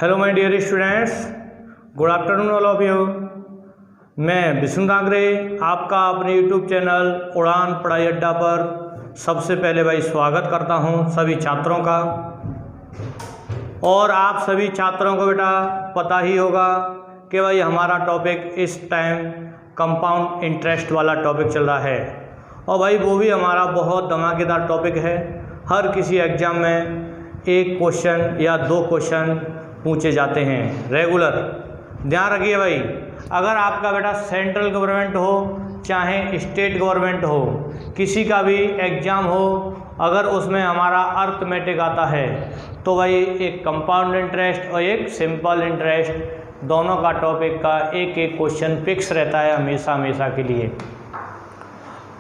Hello my dear students, good afternoon all of you. मैं विष्णु कांगरे आपका अपने यूट्यूब चैनल उड़ान पढ़ाई अड्डा पर सबसे पहले भाई स्वागत करता हूं सभी छात्रों का। और आप सभी छात्रों को बेटा पता ही होगा कि भाई हमारा टॉपिक इस टाइम कंपाउंड इंटरेस्ट वाला टॉपिक चल रहा है, और भाई वो भी हमारा बहुत धमाकेदार टॉपिक है। हर किसी एग्ज़ाम में एक क्वेश्चन या दो क्वेश्चन पूछे जाते हैं रेगुलर। ध्यान रखिए भाई, अगर आपका बेटा सेंट्रल गवर्नमेंट हो चाहे स्टेट गवर्नमेंट हो, किसी का भी एग्ज़ाम हो, अगर उसमें हमारा अर्थमेटिक आता है तो भाई एक कंपाउंड इंटरेस्ट और एक सिंपल इंटरेस्ट दोनों का टॉपिक का एक एक क्वेश्चन फिक्स रहता है हमेशा हमेशा के लिए।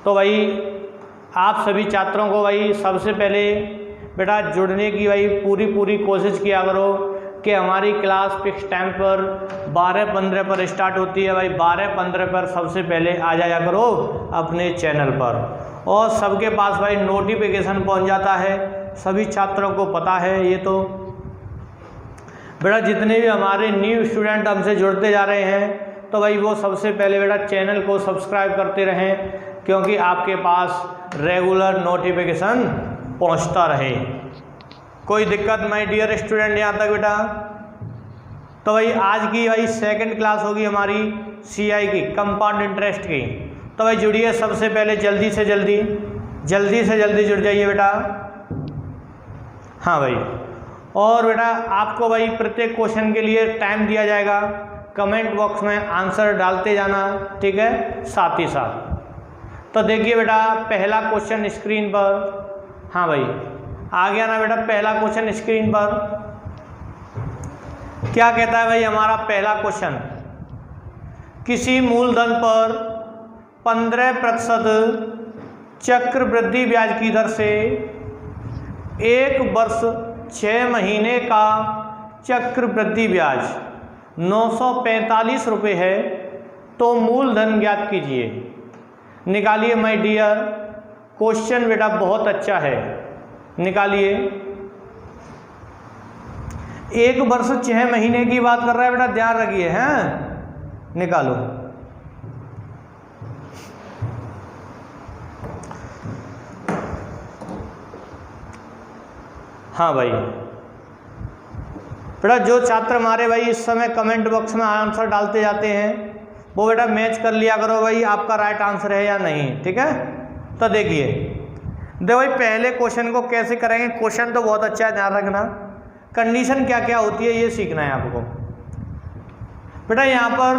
तो भाई आप सभी छात्रों को भाई सबसे पहले बेटा जुड़ने की भाई पूरी कोशिश किया करो कि हमारी क्लास फिक्स टाइम पर 12:15 पर स्टार्ट होती है। भाई 12:15 पर सबसे पहले आ जाया करो अपने चैनल पर, और सबके पास भाई नोटिफिकेशन पहुंच जाता है। सभी छात्रों को पता है ये तो। बेटा जितने भी हमारे न्यू स्टूडेंट हमसे जुड़ते जा रहे हैं तो भाई वो सबसे पहले बेटा चैनल को सब्सक्राइब करते रहें, क्योंकि आपके पास रेगुलर नोटिफिकेशन पहुंचता रहे। कोई दिक्कत माय डियर स्टूडेंट यहाँ तक बेटा? तो भाई आज की भाई सेकंड क्लास होगी हमारी सीआई की, कंपाउंड इंटरेस्ट की। तो भाई जुड़िए सबसे पहले, जल्दी से जल्दी जुड़ जाइए बेटा। हाँ भाई, और बेटा आपको भाई प्रत्येक क्वेश्चन के लिए टाइम दिया जाएगा, कमेंट बॉक्स में आंसर डालते जाना, ठीक है, साथ ही साथ। तो देखिए बेटा पहला क्वेश्चन स्क्रीन पर। हाँ भाई आ गया ना बेटा पहला क्वेश्चन स्क्रीन पर? क्या कहता है भाई हमारा पहला क्वेश्चन? किसी मूलधन पर 15% चक्रवृद्धि ब्याज की दर से 1 वर्ष 6 महीने का चक्रवृद्धि ब्याज 945 रुपये है, तो मूलधन ज्ञात कीजिए। निकालिए माय डियर, क्वेश्चन बेटा बहुत अच्छा है, निकालिए। 1 वर्ष 6 महीने की बात कर रहा है बेटा, ध्यान रखिए। हैं, निकालो। हाँ भाई बेटा जो छात्र हमारे भाई इस समय कमेंट बॉक्स में आंसर डालते जाते हैं वो बेटा मैच कर लिया करो भाई आपका राइट आंसर है या नहीं, ठीक है। तो देखिए देखो भाई पहले क्वेश्चन को कैसे करेंगे। क्वेश्चन तो बहुत अच्छा है, ध्यान रखना। कंडीशन क्या क्या होती है ये सीखना है आपको बेटा। यहाँ पर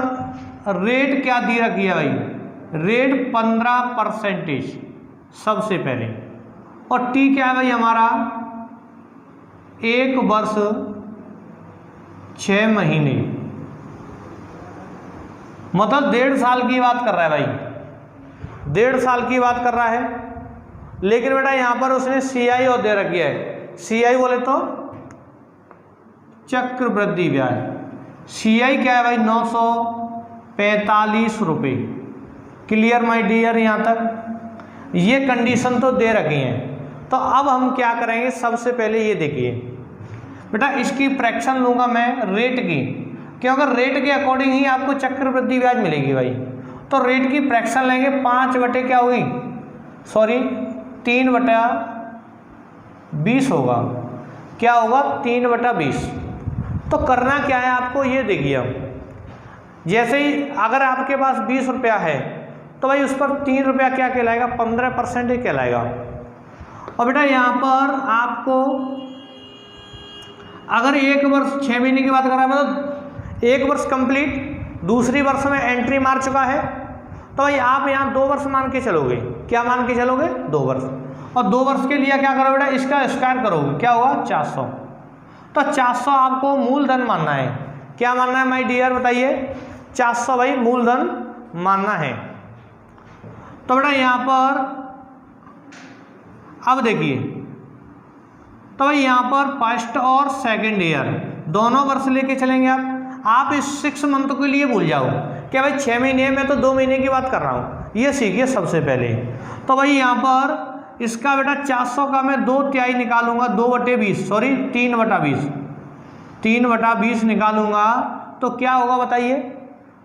रेट क्या दी रखी है भाई? रेट 15% सबसे पहले, और टी क्या है भाई हमारा? 1 वर्ष 6 महीने, मतलब 1.5 साल की बात कर रहा है भाई, 1.5 साल की बात कर रहा है। लेकिन बेटा यहां पर उसने सीआई और दे रखी है। सीआई बोले तो चक्रवृद्धि ब्याज। सीआई क्या है भाई? 945 रुपये। क्लियर माय डियर यहाँ तक? ये कंडीशन तो दे रखी है। तो अब हम क्या करेंगे, सबसे पहले ये देखिए बेटा, इसकी फ्रैक्शन लूंगा मैं रेट की, क्योंकि रेट के अकॉर्डिंग ही आपको चक्रवृद्धि ब्याज मिलेगी भाई। तो रेट की फ्रैक्शन लेंगे 5 बटे क्या होगी, सॉरी 3/20 होगा। क्या होगा? 3/20। तो करना क्या है आपको, ये देखिए। अब जैसे ही अगर आपके पास 20 रुपया है तो भाई उस पर 3 रुपया क्या कहलाएगा? 15% ही कहलाएगा। और बेटा यहाँ पर आपको अगर 1 वर्ष 6 महीने की बात कर रहा है, मतलब 1 वर्ष कंप्लीट, दूसरी वर्ष में एंट्री मार चुका है, तो भाई आप यहाँ 2 वर्ष मान के चलोगे। क्या मान के चलोगे? 2 वर्ष। और 2 वर्ष के लिए क्या करो बेटा, इसका स्क्वायर करोगे, क्या होगा? 400। तो 400 आपको मूलधन मानना है। क्या मानना है माय डियर, बताइए? 400 भाई मूलधन मानना है। तो बेटा यहाँ पर अब देखिए, तो भाई यहाँ पर फर्स्ट और सेकेंड ईयर दोनों वर्ष लेके चलेंगे। आप इस 6 मंथ के लिए भूल जाओ क्या भाई 6 महीने में, तो 2 महीने की बात कर रहा हूँ, ये सीखिए सबसे पहले। तो भाई यहाँ पर इसका बेटा 400 का मैं 2 तिहाई निकालूंगा, 2/20, सॉरी 3/20। 3/20 निकालूंगा तो क्या होगा बताइए,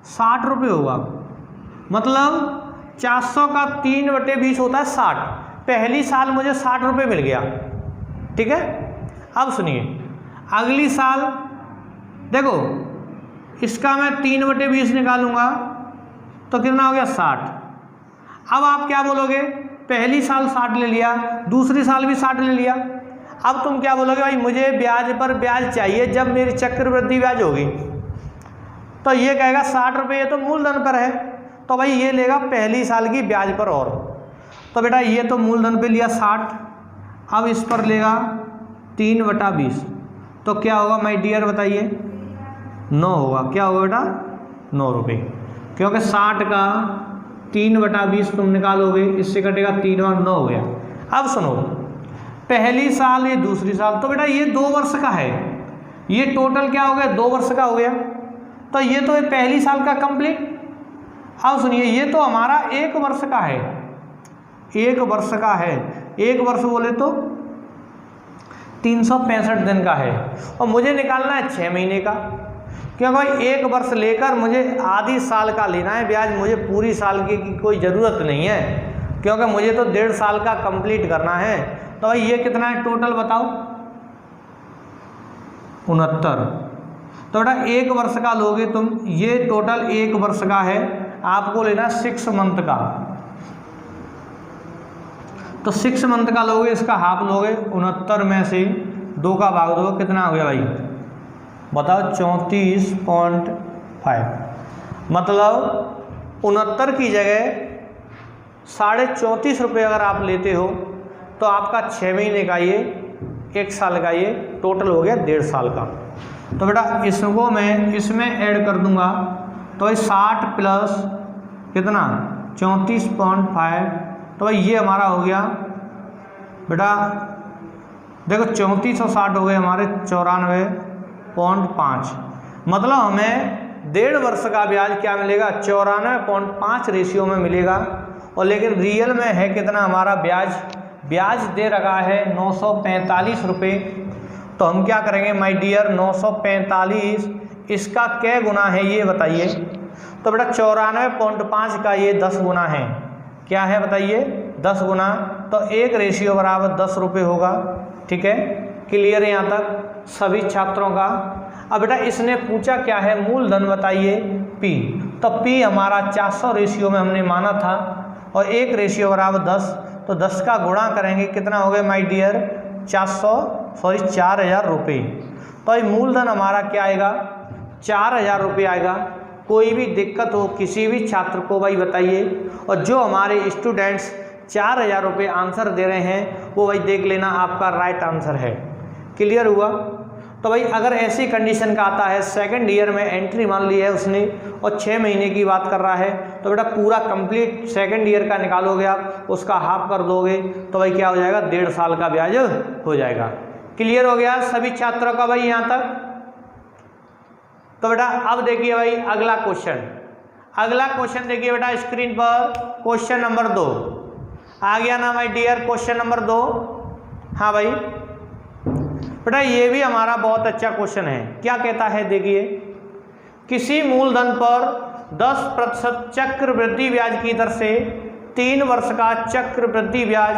60 रुपये होगा। मतलब 400 का 3/20 होता है 60। पहली साल मुझे 60 रुपये मिल गया, ठीक है। अब सुनिए, अगली साल देखो, इसका मैं 3/20 निकालूंगा तो कितना हो गया, 60। अब आप क्या बोलोगे, पहली साल 60 ले लिया, दूसरी साल भी 60 ले लिया। अब तुम क्या बोलोगे, भाई मुझे ब्याज पर ब्याज चाहिए जब मेरी चक्रवृद्धि ब्याज होगी। तो ये कहेगा 60 रुपये, ये तो मूलधन पर है, तो भाई ये लेगा पहली साल की ब्याज पर। और तो बेटा ये तो मूलधन पे लिया 60, अब इस पर लेगा 3/20, तो क्या होगा माय डियर बताइए, 9 होगा। क्या होगा बेटा, 9 रुपये, क्योंकि 60 का 3/20 तुम निकालोगे, इससे कटेगा 3 और 9 हो गया। अब सुनो, पहली साल ये दूसरी साल, तो बेटा ये 2 वर्ष का है, ये टोटल क्या हो गया, 2 वर्ष का हो गया। तो ये तो पहली साल का कंप्लीट। अब सुनिए, ये तो हमारा 1 वर्ष का है, 1 वर्ष का है। 1 वर्ष बोले तो 365 दिन का है, और मुझे निकालना है 6 महीने का, क्योंकि भाई 1 वर्ष लेकर मुझे आधी साल का लेना है ब्याज, मुझे पूरी साल की कोई ज़रूरत नहीं है, क्योंकि मुझे तो 1.5 साल का कंप्लीट करना है। तो भाई ये कितना है टोटल बताओ, 69। तो बेटा 1 वर्ष का लोगे तुम, ये टोटल 1 वर्ष का है, आपको लेना 6 मंथ का। तो 6 मंथ का लोगे, इसका हाफ लोगे, 69 में से 2 का भाग दो, कितना हो गया भाई बताओ, 34.5। मतलब 69 की जगह 34.5 रुपये अगर आप लेते हो तो आपका 6 महीने का ये, 1 साल का ये टोटल हो गया 1.5 साल का। तो बेटा इसको मैं इसमें ऐड कर दूंगा, तो 60 प्लस कितना 34.5, तो भाई ये हमारा हो गया बेटा, देखो 34 और 60 हो गए हमारे 94.5। मतलब हमें 1.5 वर्ष का ब्याज क्या मिलेगा, 94.5 रेशियो में मिलेगा। और लेकिन रियल में है कितना हमारा ब्याज दे रखा है 945 रुपये। तो हम क्या करेंगे माय डियर, 945 इसका क्या गुना है ये बताइए। तो बेटा 94.5 का ये 10 गुना है, क्या है बताइए, 10 गुना। तो 1 रेशियो बराबर 10 रुपये होगा, ठीक है। क्लियर है यहाँ तक सभी छात्रों का। अब बेटा इसने पूछा क्या है, मूलधन बताइए P। तो P हमारा 400 रेशियो में हमने माना था, और 1 रेशियो बराबर 10, तो 10 का गुणा करेंगे, कितना हो गया माय डियर 4,000 रुपये। तो ये मूलधन हमारा क्या आएगा, 4,000 रुपये आएगा। कोई भी दिक्कत हो किसी भी छात्र को भाई बताइए, और जो हमारे स्टूडेंट्स 4,000 रुपये आंसर दे रहे हैं वो भाई देख लेना आपका राइट आंसर है। क्लियर हुआ। तो भाई अगर ऐसी कंडीशन का आता है, सेकंड ईयर में एंट्री मान ली है उसने और 6 महीने की बात कर रहा है, तो बेटा पूरा कंप्लीट सेकंड ईयर का निकालोगे आप, उसका हाफ कर दोगे, तो भाई क्या हो जाएगा, 1.5 साल का ब्याज हो जाएगा। क्लियर हो गया सभी छात्रों का भाई यहाँ तक। तो बेटा अब देखिए भाई अगला क्वेश्चन देखिए बेटा स्क्रीन पर, क्वेश्चन नंबर 2 आ गया ना माय डियर, क्वेश्चन नंबर 2। हाँ भाई बेटा ये भी हमारा बहुत अच्छा क्वेश्चन है। क्या कहता है देखिए, किसी मूलधन पर 10% चक्रवृद्धि ब्याज की दर से 3 वर्ष का चक्रवृद्धि ब्याज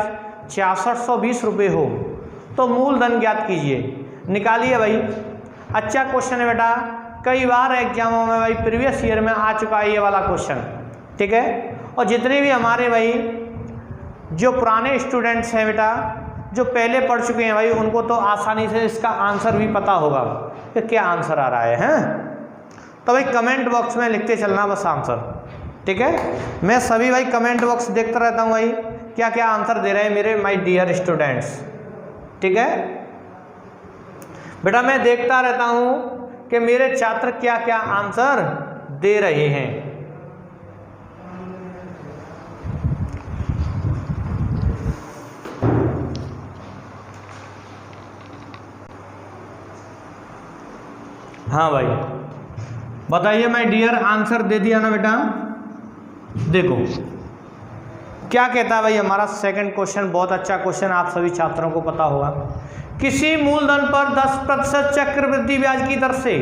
6620 रुपये हो तो मूलधन ज्ञात कीजिए। निकालिए भाई, अच्छा क्वेश्चन है बेटा, कई बार एग्जामों में भाई प्रीवियस ईयर में आ चुका है ये वाला क्वेश्चन, ठीक है। और जितने भी हमारे भाई जो पुराने स्टूडेंट्स हैं बेटा, जो पहले पढ़ चुके हैं भाई, उनको तो आसानी से इसका आंसर भी पता होगा कि क्या आंसर आ रहा है, हैं? तो भाई कमेंट बॉक्स में लिखते चलना बस आंसर, ठीक है। मैं सभी भाई कमेंट बॉक्स देखता रहता हूँ भाई, क्या क्या आंसर दे रहे हैं मेरे माय डियर स्टूडेंट्स, ठीक है। बेटा मैं देखता रहता हूँ कि मेरे छात्र क्या क्या आंसर दे रहे हैं। हाँ भाई बताइए माय डियर, आंसर दे दिया ना बेटा। देखो क्या कहता है भाई हमारा सेकंड क्वेश्चन, बहुत अच्छा क्वेश्चन, आप सभी छात्रों को पता होगा। किसी मूलधन पर 10% चक्रवृद्धि ब्याज की दर से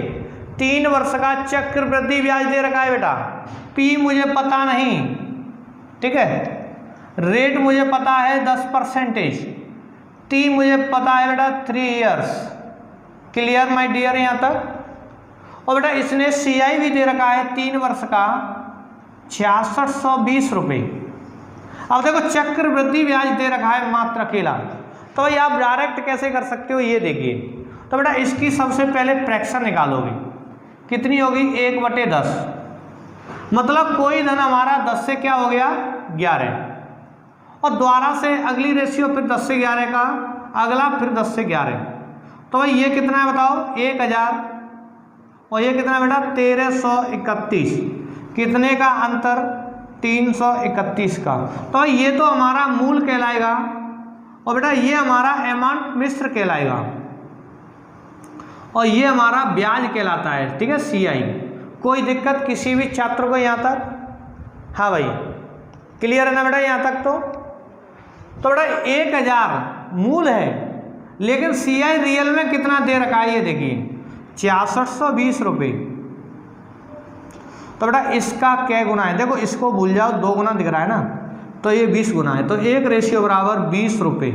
3 वर्ष का चक्रवृद्धि ब्याज दे रखा है बेटा। पी मुझे पता नहीं, ठीक है, रेट मुझे पता है 10%, टी मुझे पता है बेटा 3 इयर्स। क्लियर माय डियर यहाँ तक। और बेटा इसने सीआई भी दे रखा है 3 वर्ष का 6620 रुपये। अब देखो चक्रवृद्धि ब्याज दे रखा है मात्र अकेला, तो भाई आप डायरेक्ट कैसे कर सकते हो ये देखिए। तो बेटा इसकी सबसे पहले फ्रैक्शन निकालोगे, कितनी होगी 1/10, मतलब कोई धन हमारा 10 से क्या हो गया 11, और द्वारा से अगली रेशियो फिर 10 से 11 का, अगला फिर 10 से 11। तो भाई ये कितना है बताओ 1000, और ये कितना है बेटा 1331, कितने का अंतर 331 का। तो ये तो हमारा मूल कहलाएगा, और बेटा ये हमारा अमाउंट मिश्र कहलाएगा, और ये हमारा ब्याज कहलाता है, ठीक है, सीआई। कोई दिक्कत किसी भी छात्र को यहाँ तक? हाँ भाई क्लियर है ना बेटा यहाँ तक। तो बेटा 1000 मूल है, लेकिन सीआई रियल में कितना दे रखा है ये देखिए 6620 रुपये। तो बेटा इसका क्या गुना है, देखो इसको भूल जाओ, 2 गुना दिख रहा है ना, तो ये 20 गुना है, तो 1 रेशियो बराबर 20 रुपये।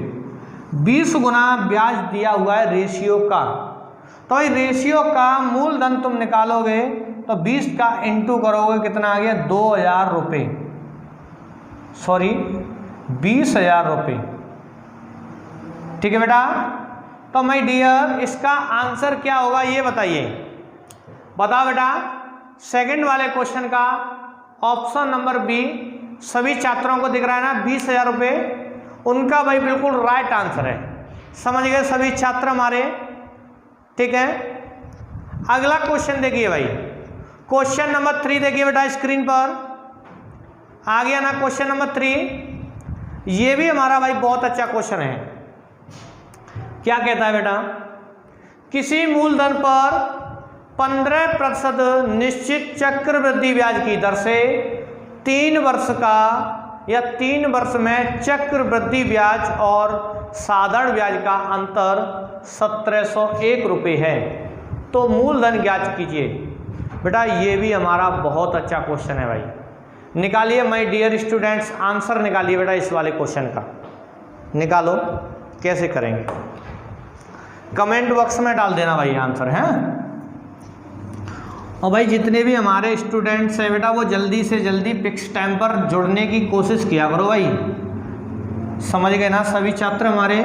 20 गुना ब्याज दिया हुआ है रेशियो का। तो ये रेशियो का मूलधन तुम निकालोगे तो 20 का इंटू करोगे, कितना आ गया 2000 रुपये, सॉरी 20,000 रुपये, ठीक है बेटा। तो माय डियर इसका आंसर क्या होगा ये बताइए, बताओ बेटा। सेकंड वाले क्वेश्चन का ऑप्शन नंबर बी सभी छात्रों को दिख रहा है ना 20,000 रुपये, उनका भाई बिल्कुल राइट आंसर है। समझ गए सभी छात्र हमारे, ठीक है। अगला क्वेश्चन देखिए भाई, क्वेश्चन नंबर 3 देखिए बेटा स्क्रीन पर आ गया ना क्वेश्चन नंबर 3। ये भी हमारा भाई बहुत अच्छा क्वेश्चन है। क्या कहता है बेटा, किसी मूलधन पर 15% निश्चित चक्रवृद्धि ब्याज की दर से 3 वर्ष का या 3 वर्ष में चक्रवृद्धि ब्याज और साधारण ब्याज का अंतर 1701 रुपये है, तो मूलधन ज्ञात कीजिए। बेटा ये भी हमारा बहुत अच्छा क्वेश्चन है भाई, निकालिए माय डियर स्टूडेंट्स, आंसर निकालिए बेटा इस वाले क्वेश्चन का। निकालो, कैसे करेंगे कमेंट बॉक्स में डाल देना भाई आंसर है। और भाई जितने भी हमारे स्टूडेंट्स हैं बेटा वो जल्दी से जल्दी फिक्स टाइम पर जुड़ने की कोशिश किया करो भाई, समझ गए ना सभी छात्र हमारे,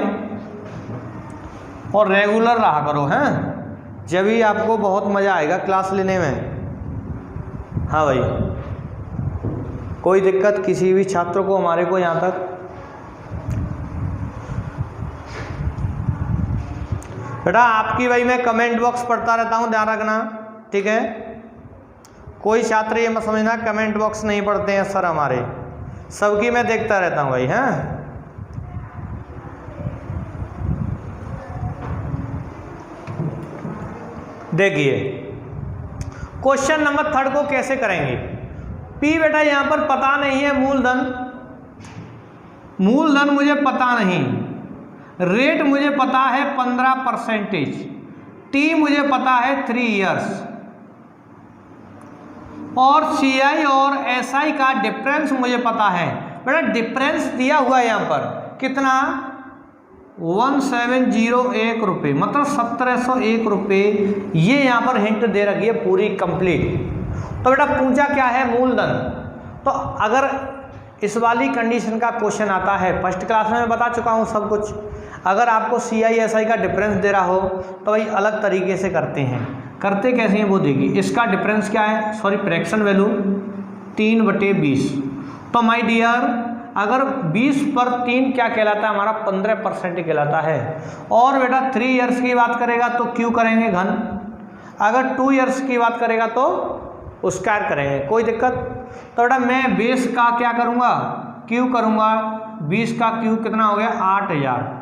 और रेगुलर रहा करो हैं, जब भी आपको बहुत मज़ा आएगा क्लास लेने में। हाँ भाई कोई दिक्कत किसी भी छात्र को हमारे को यहाँ तक? बेटा आपकी भाई मैं कमेंट बॉक्स पढ़ता रहता हूँ, ध्यान रखना, ठीक है। कोई छात्र ये मत समझना कमेंट बॉक्स नहीं पढ़ते हैं सर हमारे, सबकी मैं देखता रहता हूँ भाई, हैं। देखिए क्वेश्चन नंबर 3 को कैसे करेंगे। पी बेटा यहाँ पर पता नहीं है, मूलधन मुझे पता नहीं, रेट मुझे पता है 15%, टी मुझे पता है 3 इयर्स, और सीआई और एसआई का डिफरेंस मुझे पता है। बेटा डिफरेंस दिया हुआ है यहाँ पर कितना 1701 रुपये, मतलब 1701 रुपये, ये यहाँ पर हिंट दे रखी है पूरी कंप्लीट। तो बेटा पूछा क्या है मूलधन, तो अगर इस वाली कंडीशन का क्वेश्चन आता है, फर्स्ट क्लास में मैं बता चुका हूँ सब कुछ, अगर आपको सीआई एसआई का डिफरेंस दे रहा हो तो भाई अलग तरीके से करते हैं। करते कैसे हैं वो देखिए, इसका डिफरेंस क्या है, सॉरी फ्रैक्शन वैल्यू 3/20। तो माय डियर अगर 20 पर 3 क्या कहलाता है हमारा 15% कहलाता है। और बेटा 3 इयर्स की बात करेगा तो क्यू करेंगे घन, अगर 2 इयर्स की बात करेगा तो स्क्वायर करेंगे, कोई दिक्कत। तो बेटा मैं बेस का क्या करूँगा क्यू करूँगा, 20 का क्यू कितना हो गया 8000।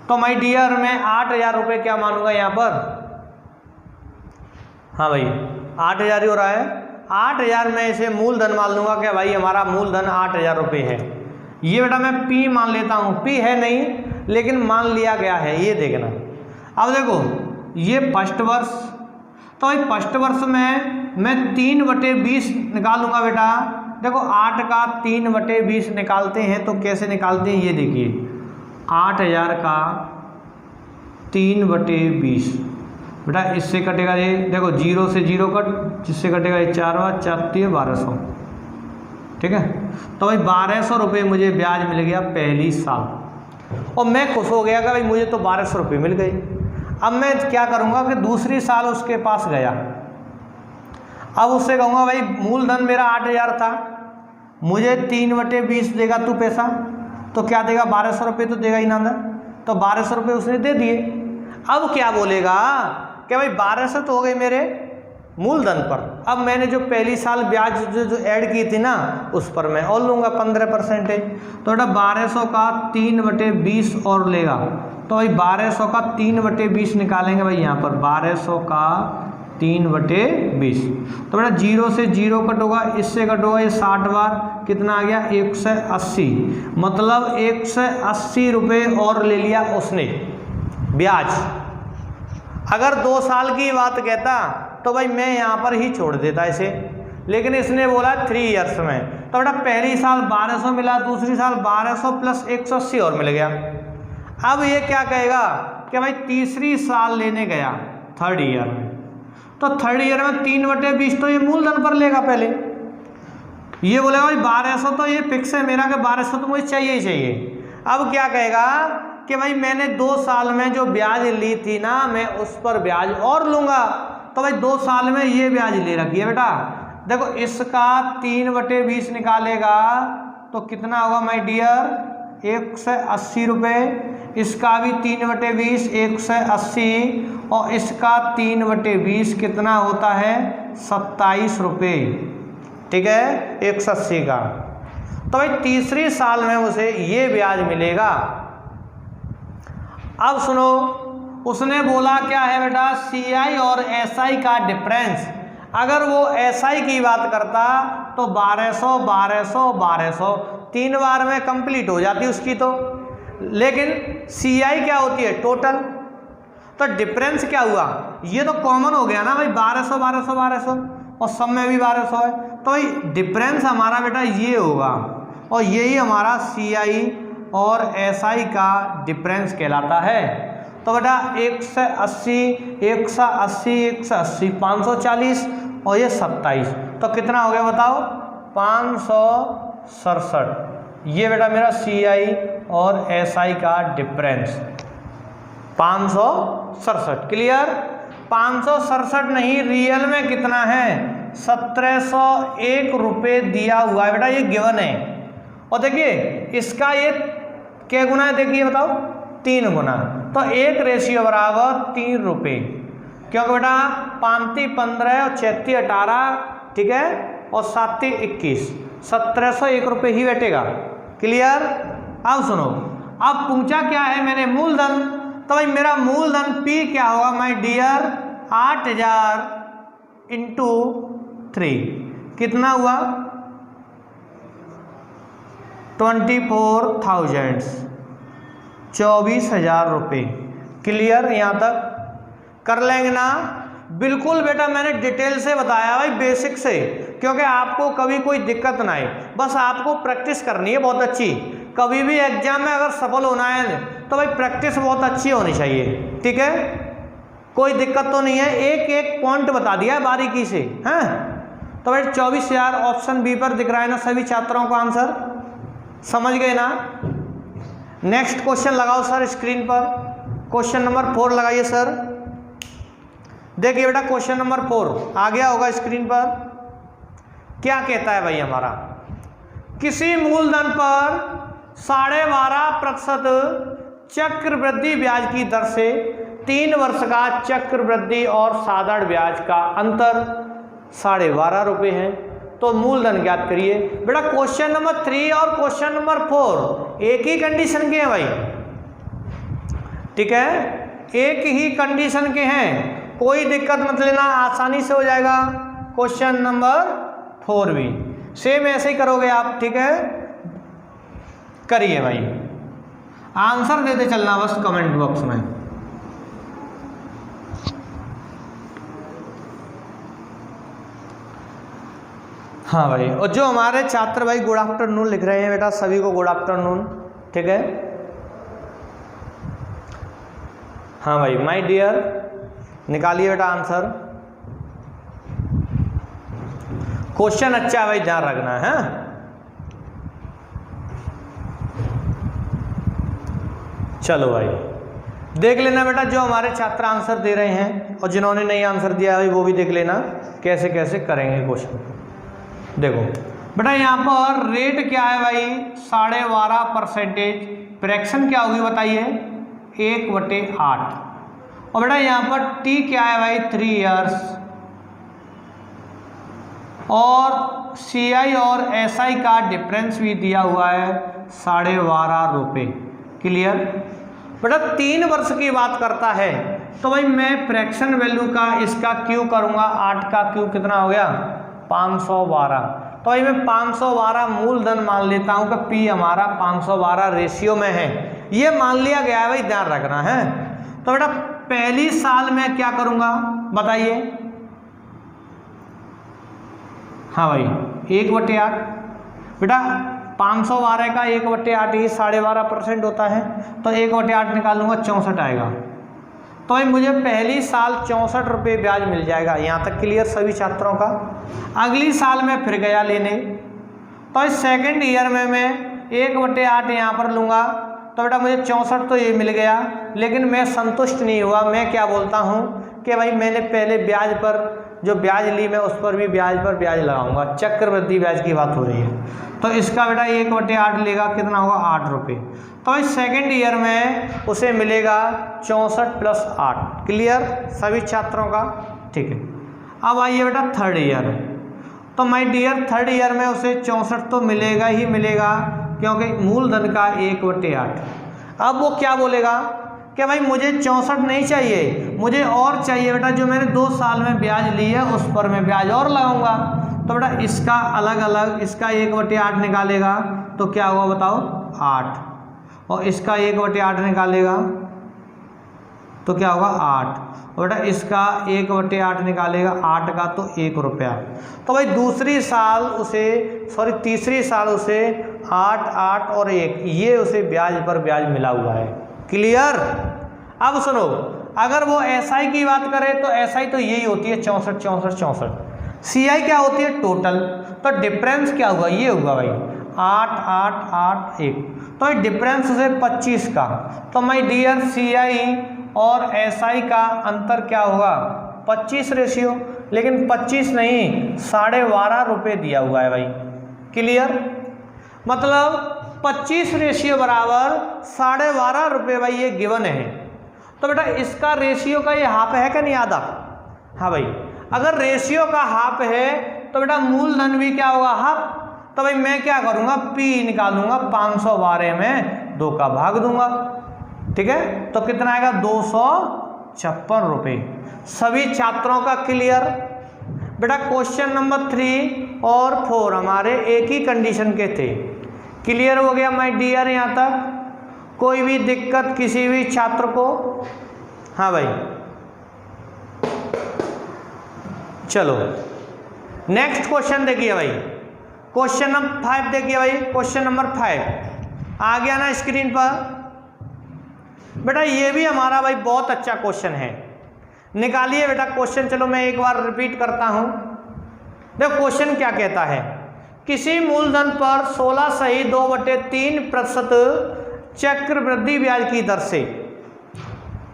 तो माय डियर मैं 8000 रुपये क्या मानूंगा यहाँ पर, हाँ भाई 8000 ही हो रहा है, 8,000 में इसे मूलधन मान लूँगा कि भाई हमारा मूलधन 8,000 रुपये है। ये बेटा मैं P मान लेता हूँ, P है नहीं लेकिन मान लिया गया है, ये देखना। अब देखो ये फर्स्ट वर्ष, तो भाई फर्स्ट वर्ष में मैं 3/20 निकालूंगा बेटा। देखो 8 का 3/20 निकालते हैं तो कैसे निकालते हैं, ये देखिए 8,000 का 3/20 बेटा, इससे कटेगा ये, देखो 0 से 0 कट, जिससे कटेगा ये 4 बार 4 1200, ठीक है। तो भाई 1200 रुपये मुझे ब्याज मिल गया पहली साल, और मैं खुश हो गया कि भाई मुझे तो 1200 रुपये मिल गए। अब मैं क्या करूँगा कि दूसरी साल उसके पास गया, अब उससे कहूँगा भाई मूलधन मेरा 8,000 था, मुझे 3/20 देगा तू पैसा, तो क्या देगा 1200 रुपये तो देगा ही ना, तो 1200 रुपये उसने दे दिए। अब क्या बोलेगा कि भाई 1200 तो हो गए मेरे मूलधन पर, अब मैंने जो पहली साल ब्याज जो ऐड की थी ना उस पर मैं और लूँगा 15%। तो बेटा 1200 का 3/20 और लेगा, तो भाई 1200 का 3/20 निकालेंगे भाई यहाँ पर, 1200 का 3/20, तो बेटा 0 से 0 कट होगा, इससे कट होगा ये 60 बार, कितना आ गया 180, मतलब 180 रुपये और ले लिया उसने ब्याज। अगर 2 साल की बात कहता तो भाई मैं यहाँ पर ही छोड़ देता इसे, लेकिन इसने बोला 3 इयर्स में, तो बेटा पहली साल 1200 मिला, दूसरी साल 1200 प्लस 180 और मिल गया। अब ये क्या कहेगा कि भाई तीसरी साल लेने गया थर्ड ईयर में, तो थर्ड ईयर में 3/20 तो ये मूलधन पर लेगा पहले, ये बोलेगा भाई 1200 तो ये फिक्स है मेरा कि 1200 तो मुझे चाहिए ही चाहिए। अब क्या कहेगा कि भाई मैंने 2 साल में जो ब्याज ली थी ना मैं उस पर ब्याज और लूँगा, तो भाई 2 साल में ये ब्याज ले रखी है बेटा। देखो इसका 3/20 निकालेगा तो कितना होगा माय डियर 180 रुपये, इसका भी 3/20 180, और इसका 3/20 कितना होता है 27 रुपये, ठीक है 180 का। तो भाई तीसरी साल में उसे ये ब्याज मिलेगा। अब सुनो, उसने बोला क्या है बेटा CI और SI का डिफरेंस। अगर वो SI की बात करता तो 1200 1200 1200 3 बार में कंप्लीट हो जाती उसकी, तो लेकिन CI क्या होती है टोटल, तो डिफरेंस क्या हुआ, ये तो कॉमन हो गया ना भाई 1200 1200 1200 और सब में भी 1200 है, तो भाई डिफरेंस हमारा बेटा ये होगा, और यही हमारा CI और SI का डिफरेंस कहलाता है। तो बेटा 180 180 180 540 और ये 27, तो कितना हो गया बताओ 567, ये बेटा मेरा CI और SI का डिफरेंस 567। क्लियर, 567 नहीं, रियल में कितना है 1701 रुपये दिया हुआ है बेटा, ये गिवन है। और देखिए इसका ये क्या गुना है, देखिए बताओ 3 गुना, तो 1 रेशियो बराबर 3 रुपये, क्योंकि बेटा 5 15 और 36 18, ठीक है, और 7 21, 1701 रुपये ही बैठेगा। क्लियर। अब सुनो, अब पूछा क्या है मैंने मूलधन, तो भाई मेरा मूलधन P क्या होगा माय डियर 8000 इंटू 3, कितना हुआ 24,000, 24,000 रुपये। क्लियर, यहाँ तक कर लेंगे ना। बिल्कुल बेटा मैंने डिटेल से बताया भाई, बेसिक से, क्योंकि आपको कभी कोई दिक्कत ना आए, बस आपको प्रैक्टिस करनी है बहुत अच्छी। कभी भी एग्जाम में अगर सफल होना है तो भाई प्रैक्टिस बहुत अच्छी होनी चाहिए, ठीक है, कोई दिक्कत तो नहीं है। एक एक पॉइंट बता दिया है बारीकी से, हैं। तो भाई 24,000 ऑप्शन बी पर दिख रहा है ना सभी छात्रों का आंसर, समझ गए ना। नेक्स्ट क्वेश्चन लगाओ सर स्क्रीन पर, क्वेश्चन नंबर 4 लगाइए सर। देखिए बेटा क्वेश्चन नंबर 4 आ गया होगा स्क्रीन पर। क्या कहता है भाई हमारा, किसी मूलधन पर 12.5% चक्रवृद्धि ब्याज की दर से 3 वर्ष का चक्रवृद्धि और साधारण ब्याज का अंतर 12.5 रुपये है, तो मूलधन ज्ञात करिए। बेटा क्वेश्चन नंबर 3 और क्वेश्चन नंबर 4 एक ही कंडीशन के हैं भाई, ठीक है, एक ही कंडीशन के हैं, कोई दिक्कत मत लेना, आसानी से हो जाएगा। क्वेश्चन नंबर 4 भी सेम ऐसे ही करोगे आप, ठीक है। करिए भाई, आंसर देते चलना बस कमेंट बॉक्स में। हाँ भाई, और जो हमारे छात्र भाई गुड आफ्टरनून लिख रहे हैं बेटा, सभी को गुड आफ्टरनून, ठीक है। हाँ भाई, माय डियर, निकालिए बेटा आंसर। क्वेश्चन अच्छा है भाई, ध्यान रखना है। चलो भाई देख लेना बेटा, जो हमारे छात्र आंसर दे रहे हैं और जिन्होंने नहीं आंसर दिया है वो भी देख लेना कैसे कैसे करेंगे क्वेश्चन। देखो बेटा, यहाँ पर रेट क्या है भाई, 12.5%। फ्रैक्शन क्या होगी बताइए, 1/8। और बेटा यहाँ पर टी क्या है भाई, 3 इयर्स। और CI और SI का डिफरेंस भी दिया हुआ है 12.5 रुपये। क्लियर बेटा, 3 वर्ष की बात करता है तो भाई मैं फ्रैक्शन वैल्यू का इसका क्यू करूँगा, 8 का क्यू कितना हो गया, 512। तो भाई मैं 512 मूलधन मान लेता हूँ कि P हमारा 512 रेशियो में है, ये मान लिया गया है भाई, ध्यान रखना है। तो बेटा पहली साल में क्या करूँगा बताइए। हाँ भाई 1/8 बेटा, 512 का 1/8 ही 12.5% होता है, तो 1/8 निकालूंगा 64 आएगा। तो भाई मुझे पहली साल 64 रुपये ब्याज मिल जाएगा। यहाँ तक क्लियर सभी छात्रों का। अगली साल में फिर गया लेने, तो इस सेकेंड ईयर में मैं 1/8 यहाँ पर लूँगा, तो बेटा मुझे 64 तो ये मिल गया, लेकिन मैं संतुष्ट नहीं हुआ। मैं क्या बोलता हूँ कि भाई मैंने पहले ब्याज पर जो ब्याज ली मैं उस पर भी ब्याज पर ब्याज लगाऊंगा, चक्रवृद्धि ब्याज की बात हो रही है। तो इसका बेटा 1/8 लेगा, कितना होगा, 8 रुपये। तो इस सेकेंड ईयर में उसे मिलेगा 64 + 8। क्लियर सभी छात्रों का, ठीक है। अब आइए बेटा थर्ड ईयर, तो माय डियर थर्ड ईयर में उसे 64 तो मिलेगा ही मिलेगा, क्योंकि मूलधन का 1/8। अब वो क्या बोलेगा कि भाई मुझे 64 नहीं चाहिए, मुझे और चाहिए बेटा, जो मैंने 2 साल में ब्याज ली है उस पर मैं ब्याज और लगाऊंगा। तो बेटा इसका अलग अलग, इसका 1/8 निकालेगा तो क्या होगा बताओ, 8। और इसका 1/8 निकालेगा तो क्या होगा, 8। और बेटा इसका 1/8 निकालेगा 8 का तो 1 रुपया। तो भाई तीसरी साल उसे 8, 8 और 1 ये उसे ब्याज पर ब्याज मिला हुआ है। क्लियर। अब सुनो, अगर वो SI की बात करें तो SI तो यही होती है 64, 64, 64। CI क्या होती है, टोटल। तो डिफरेंस क्या होगा, ये होगा भाई 8, 8, 8, 1। तो डिफरेंस से 25 का। तो माय डियर CI और SI का अंतर क्या होगा, 25 रेशियो, लेकिन 25 नहीं 12.5 रुपये दिया हुआ है भाई। क्लियर, मतलब 25 रेशियो बराबर 12.5 रुपये भाई, ये गिवन है। तो बेटा इसका रेशियो का ये हाफ है क्या नहीं, आधा। हाँ भाई, अगर रेशियो का हाफ है तो बेटा मूलधन भी क्या होगा, हाफ। तो भाई मैं क्या करूँगा, P निकालूंगा, 512 में 2 का भाग दूंगा, ठीक है। तो कितना आएगा, 256 रुपये। सभी छात्रों का क्लियर। बेटा क्वेश्चन नंबर 3 और 4 हमारे एक ही कंडीशन के थे। क्लियर हो गया माय डियर, यहाँ तक कोई भी दिक्कत किसी भी छात्र को। हाँ भाई चलो नेक्स्ट क्वेश्चन देखिए भाई, क्वेश्चन नंबर 5 देखिए भाई। क्वेश्चन नंबर 5 आ गया ना स्क्रीन पर। बेटा ये भी हमारा भाई बहुत अच्छा क्वेश्चन है, निकालिए बेटा क्वेश्चन। चलो मैं एक बार रिपीट करता हूं। देखो क्वेश्चन क्या कहता है, किसी मूलधन पर 16.2/3% चक्रवृद्धि ब्याज की दर से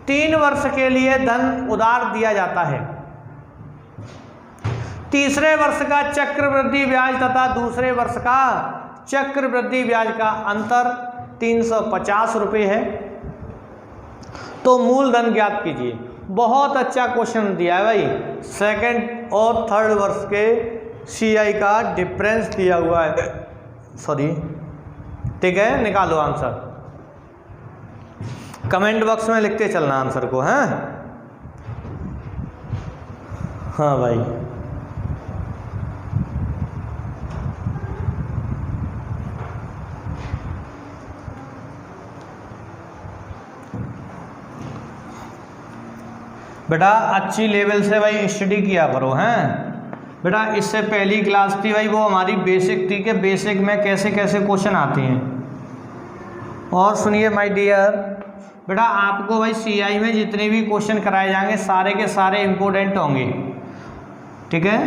3 वर्ष के लिए धन उधार दिया जाता है। तीसरे वर्ष का चक्रवृद्धि ब्याज तथा दूसरे वर्ष का चक्रवृद्धि ब्याज का अंतर 350 रुपये है, तो मूलधन ज्ञात कीजिए। बहुत अच्छा क्वेश्चन दिया है भाई। सेकंड और थर्ड वर्ष के CI का डिफरेंस दिया हुआ है, सॉरी, ठीक है। निकालो आंसर, कमेंट बॉक्स में लिखते चलना आंसर को, हैं। हाँ भाई बेटा अच्छी लेवल से भाई स्टडी किया करो हैं बेटा। इससे पहली क्लास थी भाई वो हमारी बेसिक थी कि बेसिक में कैसे कैसे क्वेश्चन आते हैं। और सुनिए माय डियर बेटा, आपको भाई सीआई में जितने भी क्वेश्चन कराए जाएंगे सारे के सारे इम्पोर्टेंट होंगे, ठीक है।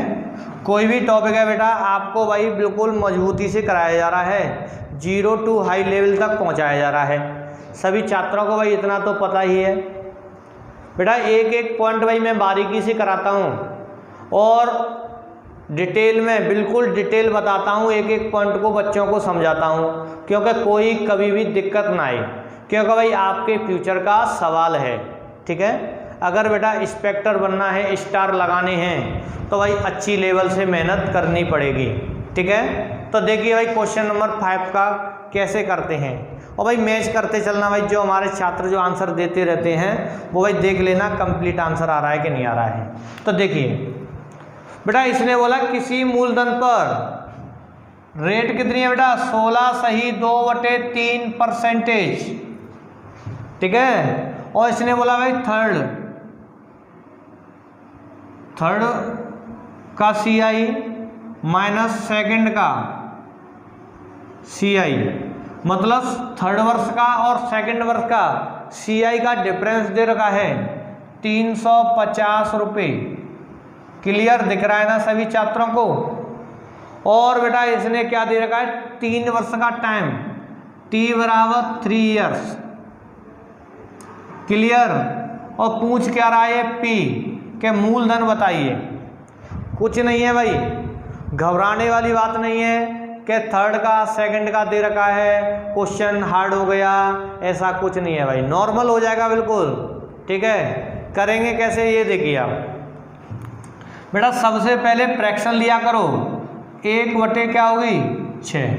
कोई भी टॉपिक है बेटा आपको भाई बिल्कुल मजबूती से कराया जा रहा है, 0 to हाई लेवल तक पहुंचाया जा रहा है। सभी छात्रों को भाई इतना तो पता ही है बेटा। एक एक पॉइंट भाई मैं बारीकी से कराता हूँ और डिटेल में बिल्कुल डिटेल बताता हूँ, एक एक पॉइंट को बच्चों को समझाता हूँ, क्योंकि कोई कभी भी दिक्कत ना आए, क्योंकि भाई आपके फ्यूचर का सवाल है, ठीक है। अगर बेटा इंस्पेक्टर बनना है, स्टार लगाने हैं, तो भाई अच्छी लेवल से मेहनत करनी पड़ेगी, ठीक है। तो देखिए भाई क्वेश्चन नंबर 5 का कैसे करते हैं, और भाई मैच करते चलना भाई। जो हमारे छात्र जो आंसर देते रहते हैं वो भाई देख लेना कंप्लीट आंसर आ रहा है कि नहीं आ रहा है। तो देखिए बेटा, इसने बोला किसी मूलधन पर रेट कितनी है बेटा, 16 सही 2/3%, ठीक है। और इसने बोला भाई थर्ड का सीआई माइनस सेकंड का सीआई, मतलब थर्ड वर्ष का और सेकंड वर्ष का सीआई का डिफरेंस दे रखा है 350 रुपये। क्लियर दिख रहा है ना सभी छात्रों को। और बेटा इसने क्या दे रखा है, 3 वर्ष का टाइम, t बराबर 3 ईयर्स। क्लियर। और पूछ क्या रहा है p के मूलधन बताइए। कुछ नहीं है भाई, घबराने वाली बात नहीं है कि थर्ड का सेकंड का दे रखा है क्वेश्चन हार्ड हो गया, ऐसा कुछ नहीं है भाई, नॉर्मल हो जाएगा बिल्कुल, ठीक है। करेंगे कैसे ये देखिए आप बेटा। सबसे पहले फ्रैक्शन लिया करो, 1/, क्या होगी 6,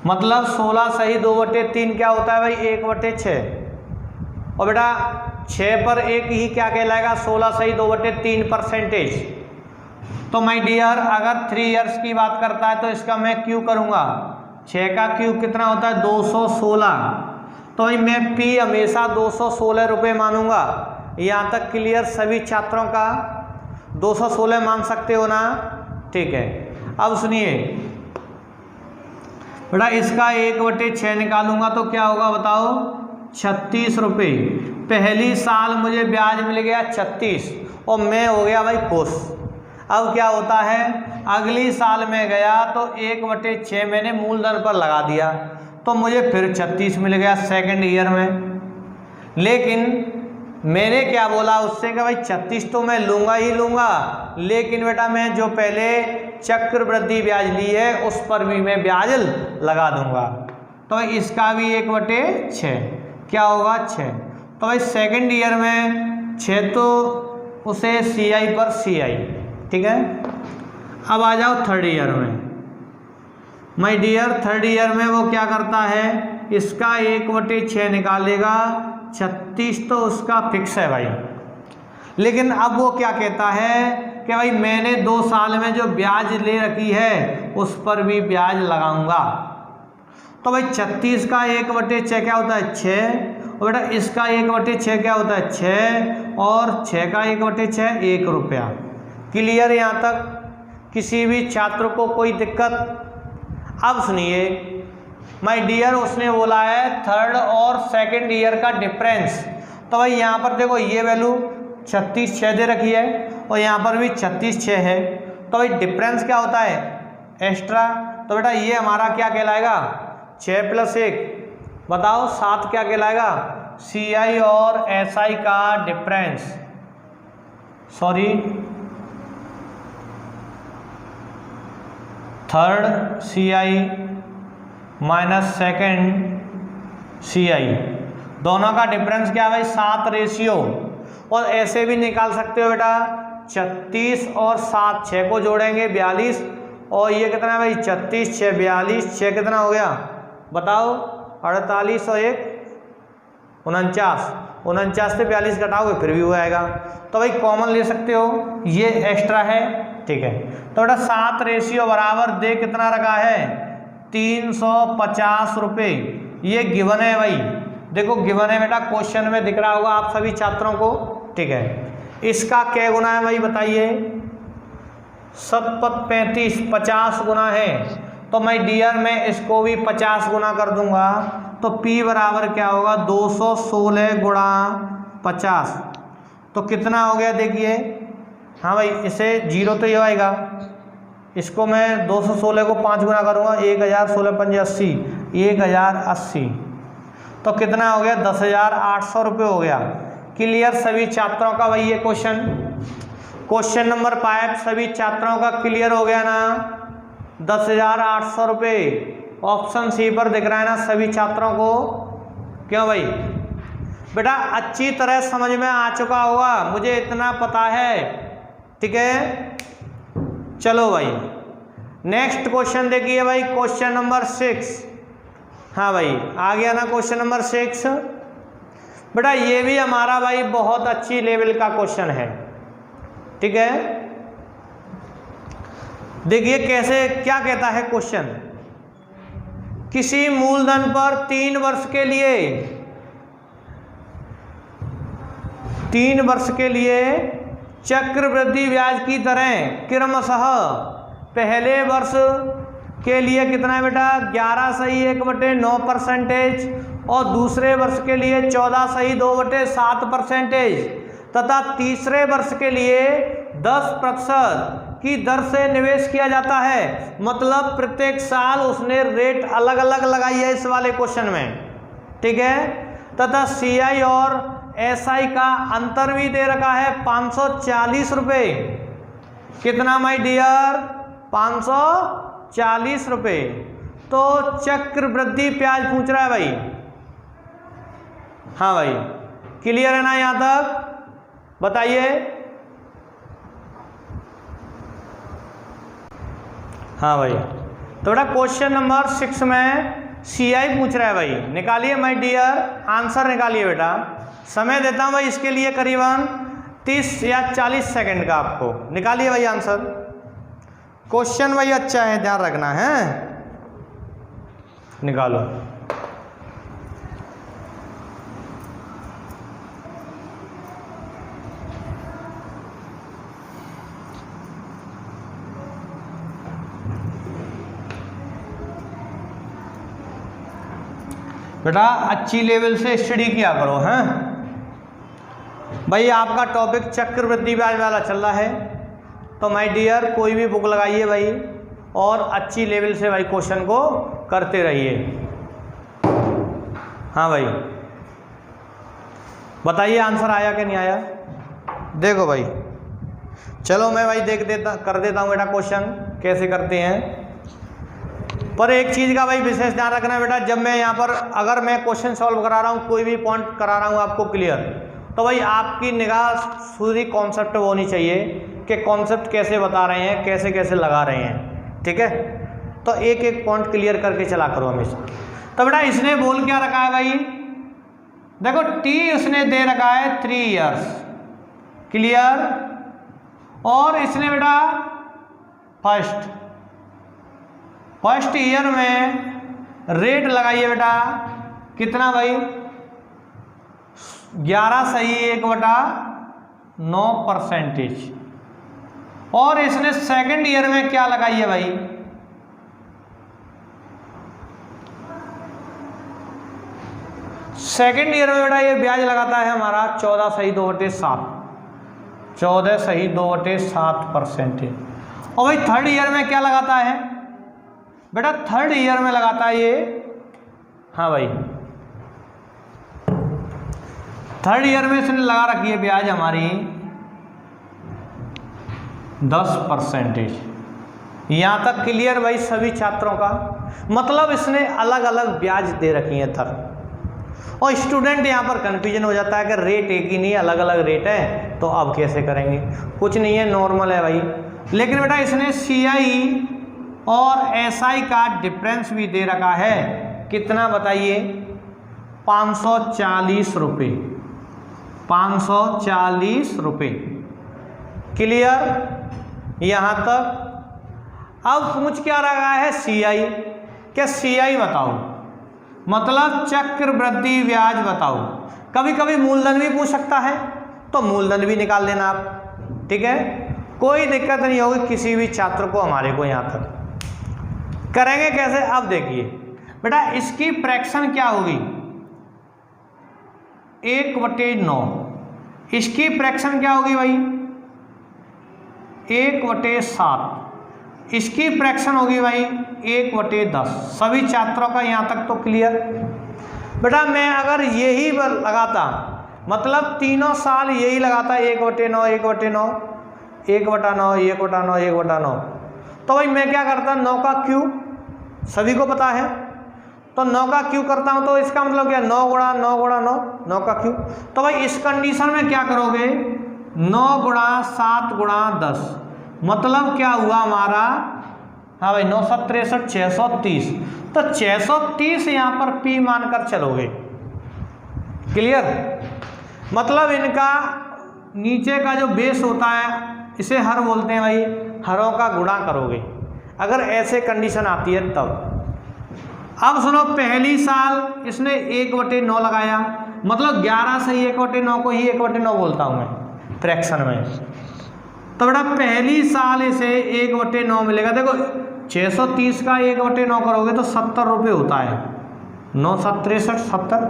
मतलब 16 सही 2/3 क्या होता है भाई 1/6। और बेटा 6 पर 1 ही क्या कहलाएगा, 16 सही 2/3%। तो माय डियर अगर 3 इयर्स की बात करता है तो इसका मैं क्यू करूँगा, 6 का क्यूब कितना होता है 216। तो भाई मैं पी हमेशा 216 रुपये मानूंगा। यहाँ तक क्लियर सभी छात्रों का 216 मान सकते हो ना, ठीक है। अब सुनिए बेटा, इसका 1/6 निकालूंगा तो क्या होगा बताओ, 36 रुपये। पहली साल मुझे ब्याज मिल गया 36 और मैं हो गया भाई खुश। अब क्या होता है, अगली साल में गया तो 1/6 मैंने मूलधन पर लगा दिया तो मुझे फिर 36 मिल गया सेकंड ईयर में। लेकिन मैंने क्या बोला उससे कि भाई 36 तो मैं लूँगा ही लूँगा, लेकिन बेटा मैं जो पहले चक्रवृद्धि ब्याज ली है उस पर भी मैं ब्याज लगा दूँगा। तो इसका भी 1/6 क्या होगा 6। तो भाई सेकंड ईयर में 6 तो उसे सीआई पर सीआई, ठीक है। अब आ जाओ थर्ड ईयर में। माय डियर थर्ड ईयर में वो क्या करता है, इसका 1/6 निकालेगा, 36 तो उसका फिक्स है भाई। लेकिन अब वो क्या कहता है कि भाई मैंने 2 साल में जो ब्याज ले रखी है उस पर भी ब्याज लगाऊंगा। तो भाई 36 का 1/6 क्या होता है 6, और बेटा इसका 1/6 क्या होता है 6, और 6 का 1/6 1 रुपया। क्लियर यहाँ तक किसी भी छात्र को कोई दिक्कत। अब सुनिए माय डियर, उसने बोला है थर्ड और सेकंड ईयर का डिफरेंस। तो भाई यहाँ पर देखो ये वैल्यू 36,6 दे रखी है और यहाँ पर भी 36,6 है। तो भाई डिफरेंस क्या होता है एक्स्ट्रा। तो बेटा ये हमारा क्या कहलाएगा 6 + 1 बताओ 7 क्या कहलाएगा, सीआई और एसआई का difference, sorry third CI minus second CI, दोनों का डिफरेंस क्या है भाई 7 रेशियो। और ऐसे भी निकाल सकते हो बेटा 36 और 7 6 को जोड़ेंगे 42, और ये कितना है भाई 36 6 42 6 कितना हो गया बताओ 48 और 1 49, 49 से 42 घटाओगे फिर भी हो आएगा। तो भाई कॉमन ले सकते हो, ये एक्स्ट्रा है, ठीक है। तो बेटा 7 रेशियो बराबर दे कितना रखा है 350 रुपये। ये गिवन है भाई, देखो गिवन है बेटा, क्वेश्चन में दिख रहा होगा आप सभी छात्रों को, ठीक है। इसका क्या गुना है भाई बताइए? 7 × 35 50 गुना है। तो माय डियर मैं इसको भी 50 गुना कर दूंगा, तो P बराबर क्या होगा? 216 गुणा 50। तो कितना हो गया देखिए। हाँ भाई, इसे 0 तो ये आएगा, इसको मैं 216 को 5 गुना करूँगा, 1000 16 5 80, 1080। तो कितना हो गया? 10,800 रुपये हो गया। क्लियर सभी छात्रों का भाई ये क्वेश्चन नंबर 5 सभी छात्रों का क्लियर हो गया ना? 10,800 रुपये ऑप्शन सी पर दिख रहा है ना सभी छात्रों को? क्यों भाई बेटा अच्छी तरह समझ में आ चुका होगा, मुझे इतना पता है। ठीक है, चलो भाई नेक्स्ट क्वेश्चन देखिए भाई, क्वेश्चन नंबर 6। हाँ भाई आ गया ना क्वेश्चन नंबर 6। बेटा ये भी हमारा भाई बहुत अच्छी लेवल का क्वेश्चन है। ठीक है, देखिए कैसे क्या कहता है क्वेश्चन। किसी मूलधन पर 3 वर्ष के लिए चक्रवृद्धि ब्याज की दरें क्रमशः पहले वर्ष के लिए कितना है बेटा? 11.1/9% और दूसरे वर्ष के लिए 14.2/7% तथा तीसरे वर्ष के लिए 10% की दर से निवेश किया जाता है। मतलब प्रत्येक साल उसने रेट अलग अलग लगाई है इस वाले क्वेश्चन में। ठीक है, तथा CI और SI का अंतर भी दे रखा है 540 रुपये। कितना माय डियर? 540 रुपये। तो चक्रवृद्धि ब्याज पूछ रहा है भाई। हाँ भाई क्लियर है ना यहाँ तक? बताइए। हाँ भाई, तो बेटा क्वेश्चन नंबर 6 में CI पूछ रहा है भाई। निकालिए माय डियर, आंसर निकालिए बेटा। समय देता हूँ भाई इसके लिए करीबन 30 या 40 सेकंड का आपको। निकालिए भाई आंसर। क्वेश्चन भाई अच्छा है, ध्यान रखना है। निकालो। बेटा अच्छी लेवल से स्टडी किया करो हैं भाई। आपका टॉपिक चक्रवृद्धि ब्याज वाला चल रहा है, तो माय डियर कोई भी बुक लगाइए भाई और अच्छी लेवल से भाई क्वेश्चन को करते रहिए। हाँ भाई बताइए आंसर आया कि नहीं आया? देखो भाई, चलो मैं भाई कर देता हूँ बेटा क्वेश्चन कैसे करते हैं। पर एक चीज़ का भाई विशेष ध्यान रखना बेटा, जब मैं यहाँ पर अगर मैं क्वेश्चन सॉल्व करा रहा हूँ, कोई भी पॉइंट करा रहा हूँ आपको क्लियर, तो भाई आपकी निगाह पूरी कॉन्सेप्ट होनी चाहिए कि कॉन्सेप्ट कैसे बता रहे हैं, कैसे कैसे लगा रहे हैं। ठीक है, तो एक एक पॉइंट क्लियर करके चला करो हमेशा। तो बेटा इसने बोल क्या रखा है भाई? देखो T उसने दे रखा है 3 इयर्स, क्लियर। और इसने बेटा फर्स्ट ईयर में रेट लगाइए बेटा कितना भाई? 11.1/9%। और इसने सेकंड ईयर में क्या लगाई है भाई? सेकंड ईयर में बेटा ये ब्याज लगाता है हमारा 14.2/7%। और भाई थर्ड ईयर में क्या लगाता है बेटा? थर्ड ईयर में लगाता है ये, हाँ भाई थर्ड ईयर में इसने लगा रखी है ब्याज हमारी 10%। यहाँ तक क्लियर भाई सभी छात्रों का? मतलब इसने अलग अलग ब्याज दे रखी है थर्ड। और स्टूडेंट यहाँ पर कंफ्यूजन हो जाता है कि रेट एक ही नहीं, अलग अलग रेट है, तो अब कैसे करेंगे? कुछ नहीं है, नॉर्मल है भाई। लेकिन बेटा इसने CI और SI का डिफरेंस भी दे रखा है, कितना बताइए? 540 रुपये। 540 रुपये, क्लियर यहाँ तक? अब पूछ क्या रहा है? CI। क्या CI बताओ, मतलब चक्रवृद्धि ब्याज बताओ। कभी कभी मूलधन भी पूछ सकता है, तो मूलधन भी निकाल लेना आप, ठीक है, कोई दिक्कत नहीं होगी किसी भी छात्र को हमारे को। यहाँ तक करेंगे कैसे, अब देखिए बेटा इसकी फ्रैक्शन क्या होगी, 1/9। इसकी फ्रैक्शन क्या होगी भाई, 1/7। इसकी फ्रैक्शन होगी भाई 1/10। सभी छात्रों का यहाँ तक तो क्लियर। बेटा मैं अगर यही लगाता, मतलब तीनों साल यही लगाता 1/9 1/9 1/9 1/9 1/9, तो भाई मैं क्या करता, 9 का क्यूब, सभी को पता है, तो 9 का क्यूब करता हूं, तो इसका मतलब क्या, 9 गुणा 9 गुणा 9, 9 का क्यूब। तो भाई इस कंडीशन में क्या करोगे, 9 गुणा 7 गुणा 10, मतलब क्या हुआ हमारा, हाँ भाई 9 7 63 630, तो 630 यहाँ पर P मानकर चलोगे। क्लियर, मतलब इनका नीचे का जो बेस होता है इसे हर बोलते हैं भाई, हरों का गुणा करोगे अगर ऐसे कंडीशन आती है तब। अब सुनो, पहली साल इसने 1/9 लगाया, मतलब 11 से 1/9 को ही 1/9 बोलता हूं मैं फ्रैक्शन में। तो बेटा पहली साल इसे 1/9 मिलेगा। देखो 630 का 1/9 करोगे तो 70 रुपये होता है, 9 7 63 70।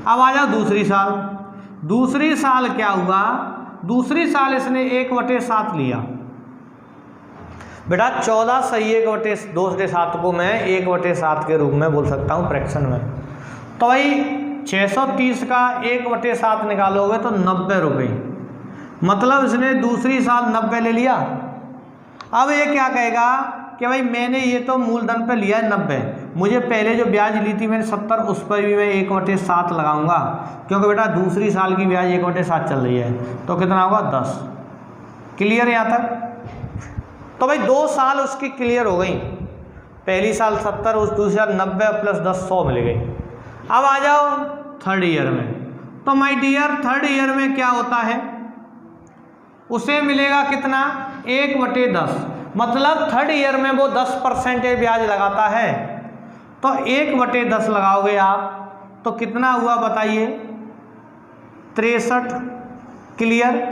अब आ जाओ दूसरी साल। दूसरी साल क्या हुआ, दूसरी साल इसने 1/7 लिया। बेटा 14 से 1/2 को मैं 1/7 के रूप में बोल सकता हूँ फ्रैक्शन में। तो भाई 630 का 1/7 निकालोगे तो 90 रुपये, मतलब इसने दूसरी साल 90 ले लिया। अब ये क्या कहेगा कि भाई मैंने ये तो मूलधन पे लिया है 90, मुझे पहले जो ब्याज ली थी मैंने 70, उस पर भी मैं 1/7 लगाऊंगा, क्योंकि बेटा दूसरी साल की ब्याज 1/7 चल रही है, तो कितना होगा 10। क्लियर यहाँ तक। तो भाई 2 साल उसकी क्लियर हो गई, पहली साल 70, उस दूसरी साल 90 प्लस 10 100 मिल गई। अब आ जाओ थर्ड ईयर में। तो माय डियर थर्ड ईयर में क्या होता है, उसे मिलेगा कितना, 1/10, मतलब थर्ड ईयर में वो 10% ब्याज लगाता है। तो 1/10 लगाओगे आप तो कितना हुआ बताइए, 63। क्लियर,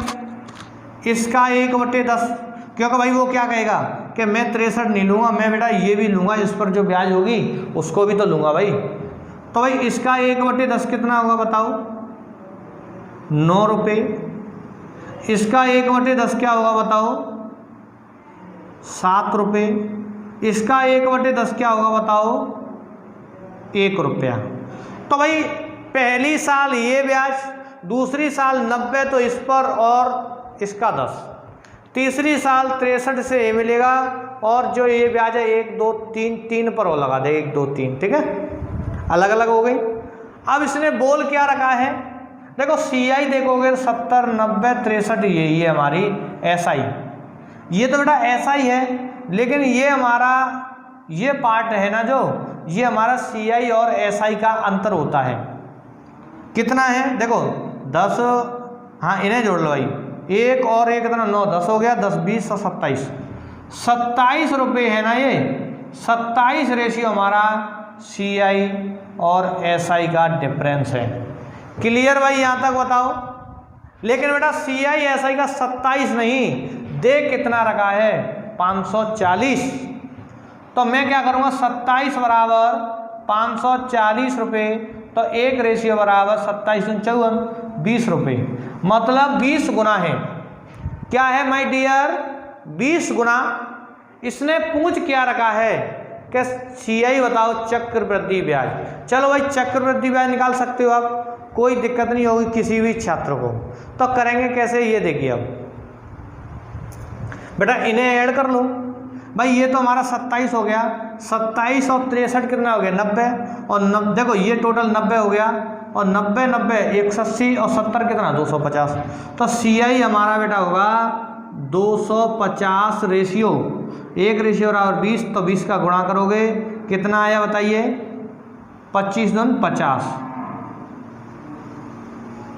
इसका 1/10, क्योंकि भाई वो क्या कहेगा कि मैं 63 नहीं लूँगा, मैं बेटा ये भी लूँगा, इस पर जो ब्याज होगी उसको भी तो लूँगा भाई। तो भाई इसका 1/10 कितना होगा बताओ, 9 रुपये। इसका 1/10 क्या होगा बताओ, 7 रुपये। इसका 1/10 क्या होगा बताओ, 1 रुपया। तो भाई पहली साल ये ब्याज, दूसरी साल 90 तो इस पर और इसका 10, तीसरी साल 63 से ये मिलेगा, और जो ये ब्याज है 1 2 3 पर वो लगा दे, 1 2 3, ठीक है, अलग अलग हो गई। अब इसने बोल क्या रखा है, देखो CI देखोगे 70 90 63 यही है हमारी SI, ये तो बेटा SI है, लेकिन ये हमारा ये पार्ट है ना जो, ये हमारा CI और SI का अंतर होता है। कितना है देखो 10, हाँ इन्हें जोड़ लो भाई, 1 और 1 कितना 9, 10 हो गया, 10 20 और 27 रुपये है ना, ये 27 रेशियो हमारा CI और SI का डिफरेंस है। क्लियर भाई यहाँ तक बताओ। लेकिन बेटा CI SI का 27 नहीं, देख कितना रखा है 540। तो मैं क्या करूँगा, 27 बराबर 540 रुपये, तो 1 रेशियो बराबर 27 54 20 रुपये, मतलब 20 गुना है। क्या है माय डियर, 20 गुना। इसने पूछ क्या रखा है कि CI बताओ चक्रवृद्धि ब्याज। चलो भाई चक्रवृद्धि ब्याज निकाल सकते हो आप, कोई दिक्कत नहीं होगी किसी भी छात्र को। तो करेंगे कैसे, ये देखिए अब बेटा इन्हें ऐड कर लो भाई, ये तो हमारा 27 हो गया, 27 और 63 कितना हो गया 90, और 90 देखो ये टोटल 90 हो गया, और 90 90 180 और 70 कितना 250। तो CI हमारा बेटा होगा 250 रेशियो, 1 रेशियो बराबर 20, तो 20 का गुणा करोगे कितना आया बताइए, 25 दूनी 50।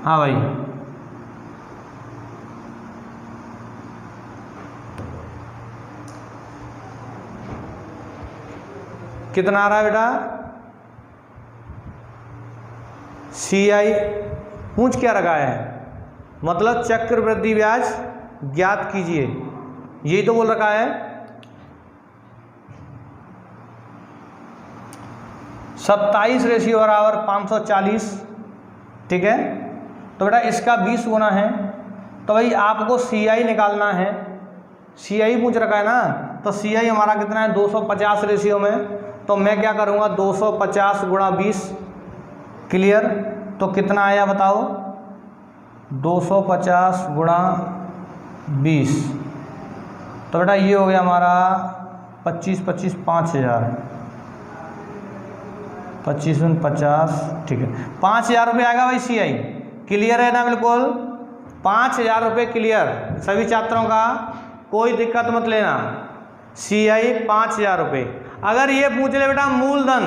हाँ भाई कितना आ रहा है बेटा, CI पूछ क्या रखा है मतलब चक्रवृद्धि ब्याज ज्ञात कीजिए, यही तो बोल रखा है। 27 रेशियो बराबर 540, ठीक है। तो बेटा इसका 20 गुना है, तो भाई आपको CI निकालना है। CI पूछ रखा है ना, तो CI हमारा कितना है 250 रेशियो में। तो मैं क्या करूँगा 250 गुणा 20, क्लियर। तो कितना आया बताओ, 250 गुणा 20, तो बेटा ये हो गया हमारा 25 25 5000, 25 में 50, ठीक है 5000 रुपये आएगा भाई CI, क्लियर है ना बिल्कुल। 5000 रुपये क्लियर सभी छात्रों का, कोई दिक्कत मत लेना। CI 5000 रुपये। अगर ये पूछ ले बेटा मूलधन,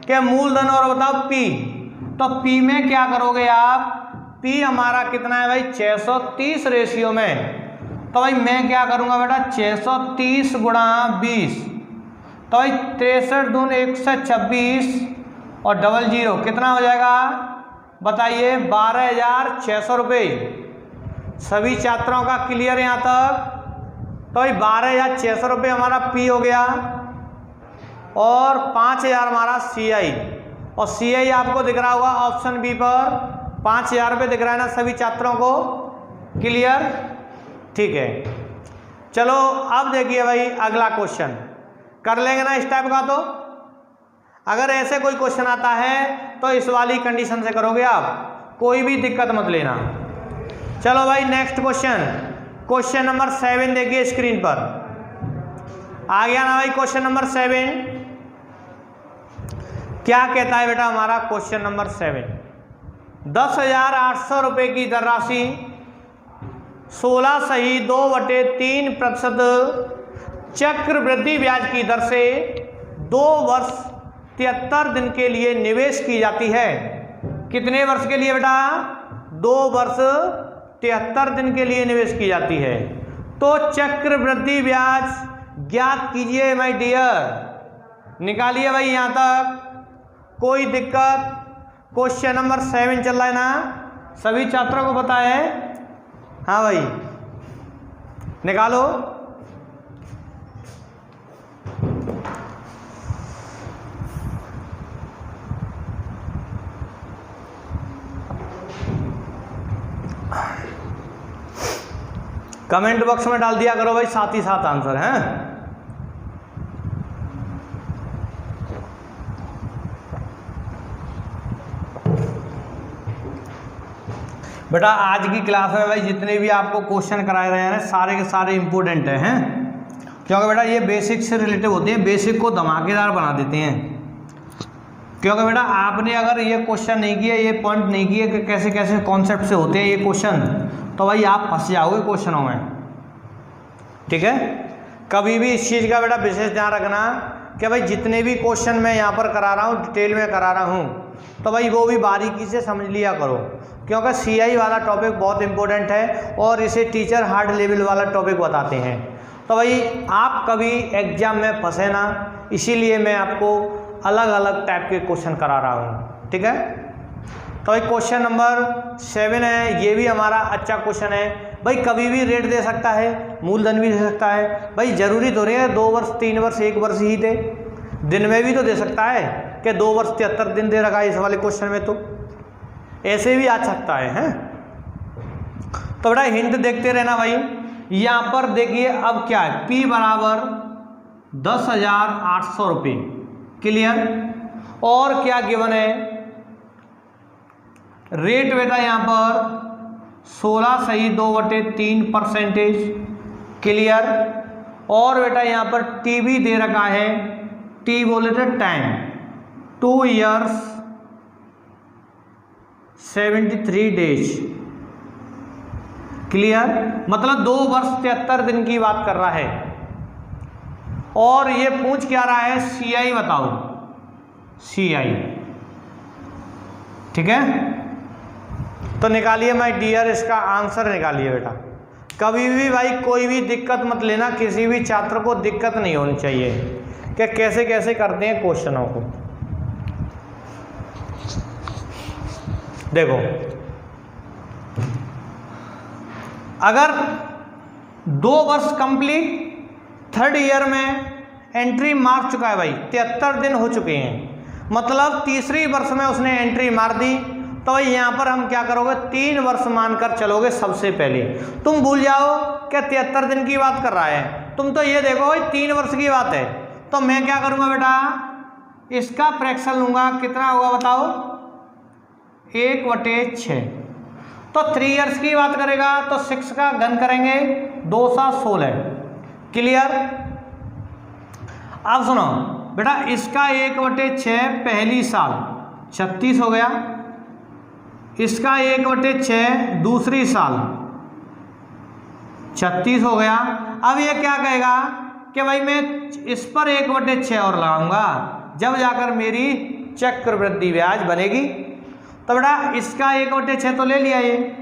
क्या मूलधन और बताओ P, तो P में क्या करोगे आप, P हमारा कितना है भाई 630 रेशियो में। तो भाई मैं क्या करूँगा बेटा 630 गुणा 20, तो भाई 63 दून 126 और 00 कितना हो जाएगा बताइए 12,600 रुपये। सभी छात्रों का क्लियर यहाँ तक। तो भाई 12,600 रुपये हमारा P हो गया और 5,000 हमारा CI, और CI आपको दिख रहा होगा ऑप्शन बी पर 5,000 रुपये दिख रहा है ना सभी छात्रों को, क्लियर, ठीक है। चलो अब देखिए भाई अगला क्वेश्चन कर लेंगे ना इस टाइप का। तो अगर ऐसे कोई क्वेश्चन आता है तो इस वाली कंडीशन से करोगे आप, कोई भी दिक्कत मत लेना। चलो भाई नेक्स्ट क्वेश्चन, क्वेश्चन नंबर 7 देखिए स्क्रीन पर आ गया ना भाई। क्वेश्चन नंबर 7 क्या कहता है बेटा हमारा क्वेश्चन नंबर 7, 10,800 रुपये की धनराशि 16.2/3% चक्रवृद्धि ब्याज की दर से 2 वर्ष 73 दिन के लिए निवेश की जाती है। कितने वर्ष के लिए बेटा 2 वर्ष 73 दिन के लिए निवेश की जाती है। तो चक्रवृद्धि ब्याज ज्ञात कीजिए माय डियर, निकालिए भाई यहाँ तक, कोई दिक्कत। क्वेश्चन नंबर 7 चल रहा है ना, सभी छात्रों को पता है, हाँ भाई निकालो। कमेंट बॉक्स में डाल दिया करो भाई साथ ही साथ आंसर हैं। बेटा आज की क्लास में भाई जितने भी आपको क्वेश्चन कराए रहे हैं सारे के सारे इंपॉर्टेंट हैं, क्योंकि बेटा ये बेसिक से रिलेटिव होते हैं, बेसिक को धमाकेदार बना देते हैं। क्योंकि बेटा आपने अगर ये क्वेश्चन नहीं किया, ये पॉइंट नहीं किए कि कैसे कैसे कॉन्सेप्ट से होते हैं ये क्वेश्चन, तो भाई आप फंस जाओगे क्वेश्चनों में, ठीक है। कभी भी इस चीज़ का बेटा विशेष ध्यान रखना कि भाई जितने भी क्वेश्चन मैं यहाँ पर करा रहा हूँ डिटेल में करा रहा हूँ, तो भाई वो भी बारीकी से समझ लिया करो, क्योंकि CI वाला टॉपिक बहुत इंपॉर्टेंट है और इसे टीचर हार्ड लेवल वाला टॉपिक बताते हैं। तो भाई आप कभी एग्जाम में फंसे ना, इसीलिए मैं आपको अलग अलग टाइप के क्वेश्चन करा रहा हूँ, ठीक है। तो भाई क्वेश्चन नंबर 7 है, ये भी हमारा अच्छा क्वेश्चन है भाई। कभी भी रेट दे सकता है, मूलधन भी दे सकता है भाई, जरूरी तो नहीं है 2 वर्ष 3 वर्ष 1 वर्ष ही दे, दिन में भी तो दे सकता है कि 2 वर्ष 73 दिन दे रखा है इस वाले क्वेश्चन में, तो ऐसे भी आ सकता है, हैं। तो बेटा हिंट देखते रहना भाई। यहाँ पर देखिए अब क्या है, P बराबर 10,800 रुपये, क्लियर। और क्या गिवन है, रेट बेटा यहाँ पर 16.2/3%, क्लियर। और बेटा यहाँ पर T भी दे रखा है, T बोले तो टाइम 2 years 73 days, क्लियर। मतलब 2 वर्ष 73 दिन की बात कर रहा है। और ये पूछ क्या रहा है, CI बताओ, CI, ठीक है। तो निकालिए माय डियर, इसका आंसर निकालिए बेटा। कभी भी भाई कोई भी दिक्कत मत लेना, किसी भी छात्र को दिक्कत नहीं होनी चाहिए कि कैसे कैसे करते हैं क्वेश्चनों को। देखो अगर 2 वर्ष कंप्लीट, थर्ड ईयर में एंट्री मार चुका है भाई, 73 दिन हो चुके हैं, मतलब तीसरी वर्ष में उसने एंट्री मार दी, तो भाई यहाँ पर हम क्या करोगे, 3 वर्ष मानकर चलोगे। सबसे पहले तुम भूल जाओ क्या 73 दिन की बात कर रहा है, तुम तो ये देखो भाई 3 वर्ष की बात है। तो मैं क्या करूँगा बेटा, इसका फ्रैक्शन लूँगा, कितना होगा बताओ, 1/6। तो 3 इयर्स की बात करेगा तो 6 का घन करेंगे, 2 × 16। क्लियर। अब सुनो बेटा, इसका 1/6 पहली साल 36 हो गया, इसका 1/6 दूसरी साल 36 हो गया। अब ये क्या कहेगा कि भाई मैं इस पर 1/6 और लगाऊंगा, जब जाकर मेरी चक्रवृद्धि ब्याज बनेगी। तो बेटा इसका 1/6 तो ले लिया ये,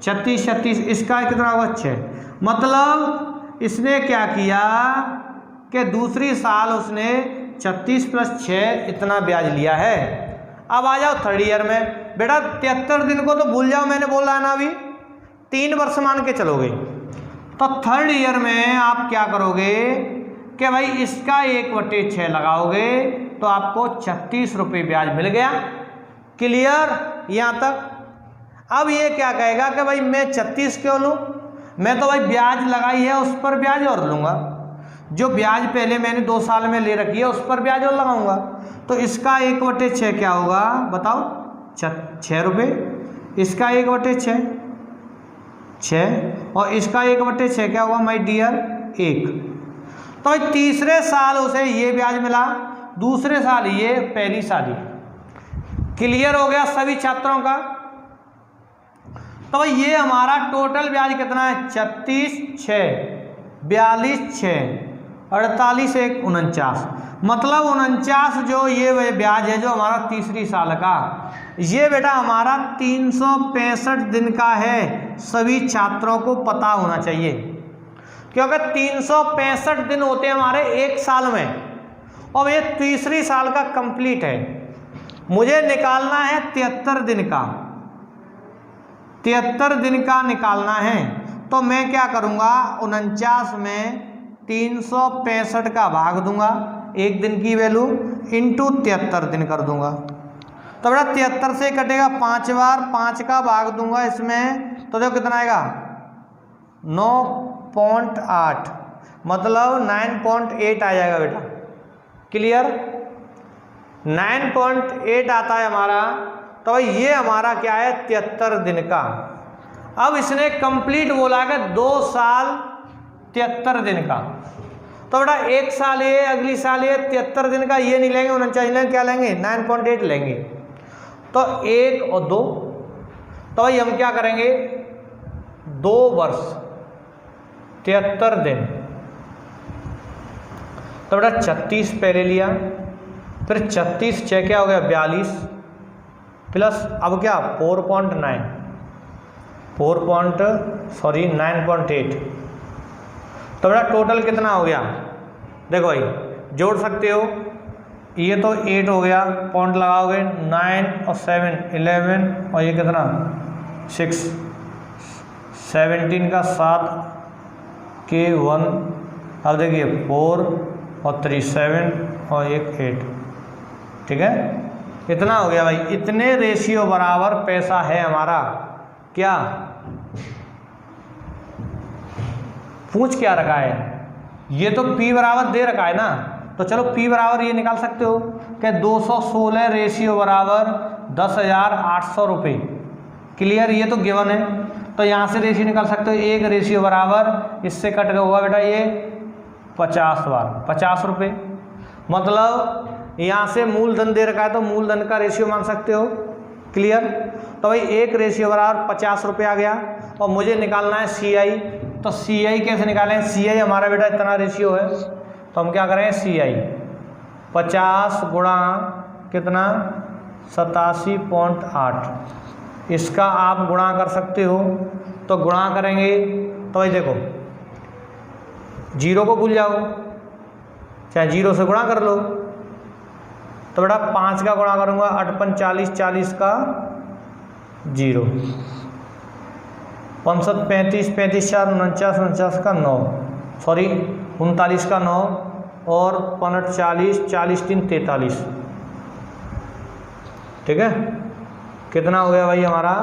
36, इसका कितना होगा 6। मतलब इसने क्या किया कि दूसरी साल उसने 36 + 6 इतना ब्याज लिया है। अब आ जाओ थर्ड ईयर में, बेटा 73 दिन को तो भूल जाओ, मैंने बोला है ना अभी 3 वर्ष मान के चलोगे। तो थर्ड ईयर में आप क्या करोगे कि भाई इसका 1/6 लगाओगे तो आपको 36 रुपये ब्याज मिल गया। क्लियर यहाँ तक। अब ये क्या कहेगा कि भाई मैं 36 क्यों लूँ, मैं तो भाई ब्याज लगाई है उस पर ब्याज और लूँगा, जो ब्याज पहले मैंने 2 साल में ले रखी है उस पर ब्याज और लगाऊंगा। तो इसका 1/6 क्या होगा बताओ, 6 रुपये, इसका 1/6 6, और इसका 1/6 क्या होगा माय डियर 1। तो तीसरे साल उसे ये ब्याज मिला, दूसरे साल ये, पहली साल ये। क्लियर हो गया सभी छात्रों का। तो ये हमारा टोटल ब्याज कितना है, 36 6 42 6 48 1 49, मतलब 49 जो ये ब्याज है जो हमारा तीसरी साल का, ये बेटा हमारा 365 दिन का है। सभी छात्रों को पता होना चाहिए, क्योंकि 365 दिन होते हैं हमारे एक साल में, और ये तीसरी साल का कंप्लीट है। मुझे निकालना है 73 दिन का, 73 दिन का निकालना है। तो मैं क्या करूँगा, 49 में 365 का भाग दूंगा, एक दिन की वैल्यू इंटू 73 दिन कर दूंगा। तो बेटा 73 से कटेगा 5 बार, 5 का भाग दूंगा इसमें, तो देखो कितना आएगा 9.8, मतलब 9.8 आ जाएगा बेटा। क्लियर, 9.8 आता है हमारा। तो ये हमारा क्या है 73 दिन का। अब इसने कंप्लीट बोला कि 2 साल 73 दिन का, तो बेटा एक साल ये, अगली साल ये, 73 दिन का ये नहीं लेंगे, 49 लेंगे, क्या लेंगे 9.8 लेंगे। तो 1 और 2, तो भाई हम क्या करेंगे 2 वर्ष 73 दिन, तो बेटा 36 पहले लिया, फिर 36 6 क्या हो गया 42, प्लस अब क्या 9.8, तो बेटा टोटल कितना हो गया, देखो भाई जोड़ सकते हो, ये तो 8 हो गया, पॉइंट लगाओगे 9 और 7 11, और ये कितना 6 17 का 7 के 1, अब देखिए 4 और 3 7 और 1 8, ठीक है इतना हो गया भाई। इतने रेशियो बराबर पैसा है हमारा। क्या पूछ क्या रखा है, ये तो P बराबर दे रखा है ना, तो चलो P बराबर ये निकाल सकते हो कि 216 रेशियो बराबर 10,800 रुपये। क्लियर, ये तो गिवन है, तो यहाँ से रेशियो निकाल सकते हो। एक रेशियो बराबर इससे कट गया होगा बेटा ये 50 बार 50 रुपये, मतलब यहाँ से मूलधन दे रखा है तो मूलधन का रेशियो मान सकते हो। क्लियर, तो भाई एक रेशियो बराबर 50 रुपये आ गया, और मुझे निकालना है CI। तो CI कैसे निकालें, CI हमारा बेटा इतना रेशियो है, तो हम क्या करें CI 50 गुणा कितना 87.8, इसका आप गुणा कर सकते हो। तो गुणा करेंगे तो भाई देखो 0 को भूल जाओ, चाहे 0 से गुणा कर लो, तो बेटा 5 का गुणा करूँगा 8 × 5 = 40, 40 का 0, 65 35 35 4 49 49 का 9, सॉरी 39 का 9 और 5 40 40 3 43, ठीक है। कितना हो गया भाई हमारा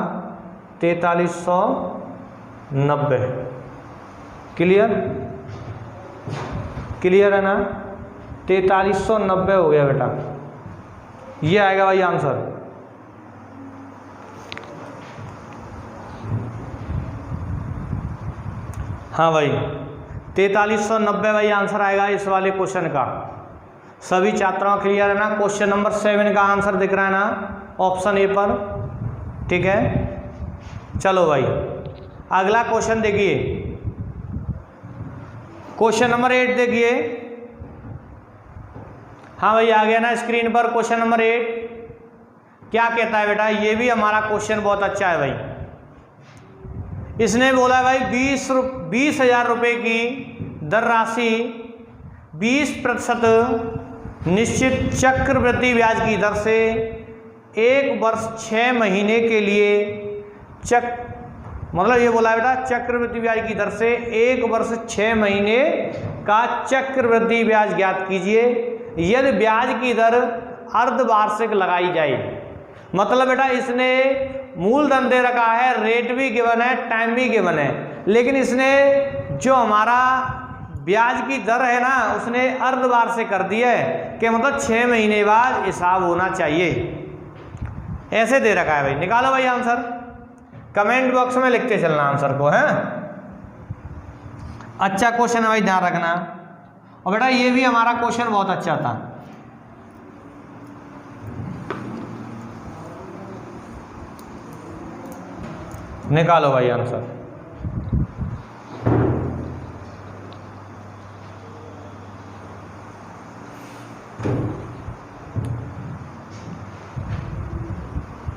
4390। क्लियर, क्लियर है ना, 4390 हो गया बेटा, ये आएगा भाई आंसर। हाँ भाई 4390 भाई आंसर आएगा इस वाले क्वेश्चन का। सभी छात्रों क्लियर है ना। क्वेश्चन नंबर 7 का आंसर दिख रहा है ना ऑप्शन ए पर, ठीक है। चलो भाई अगला क्वेश्चन देखिए, क्वेश्चन नंबर 8 देखिए। हाँ भाई आ गया ना स्क्रीन पर क्वेश्चन नंबर 8। क्या कहता है बेटा, ये भी हमारा क्वेश्चन बहुत अच्छा है भाई। इसने बोला है भाई 20,000 रुपये की दर राशि 20% निश्चित चक्रवृद्धि ब्याज की दर से 1 वर्ष 6 महीने के लिए मतलब ये बोला है बेटा चक्रवृद्धि ब्याज की दर से 1 वर्ष 6 महीने का चक्रवृद्धि ब्याज ज्ञात कीजिए यदि ब्याज की दर अर्धवार्षिक लगाई जाए। मतलब बेटा इसने मूलधन दे रखा है, रेट भी गिवन है, टाइम भी गिवन है, लेकिन इसने जो हमारा ब्याज की दर है ना उसने अर्धवार्षिक कर दिया है कि मतलब 6 महीने बाद हिसाब होना चाहिए, ऐसे दे रखा है भाई। निकालो भाई आंसर, कमेंट बॉक्स में लिखते चलना आंसर को, है अच्छा क्वेश्चन है भाई, ध्यान रखना। और बेटा ये भी हमारा क्वेश्चन बहुत अच्छा था। निकालो भाई आंसर।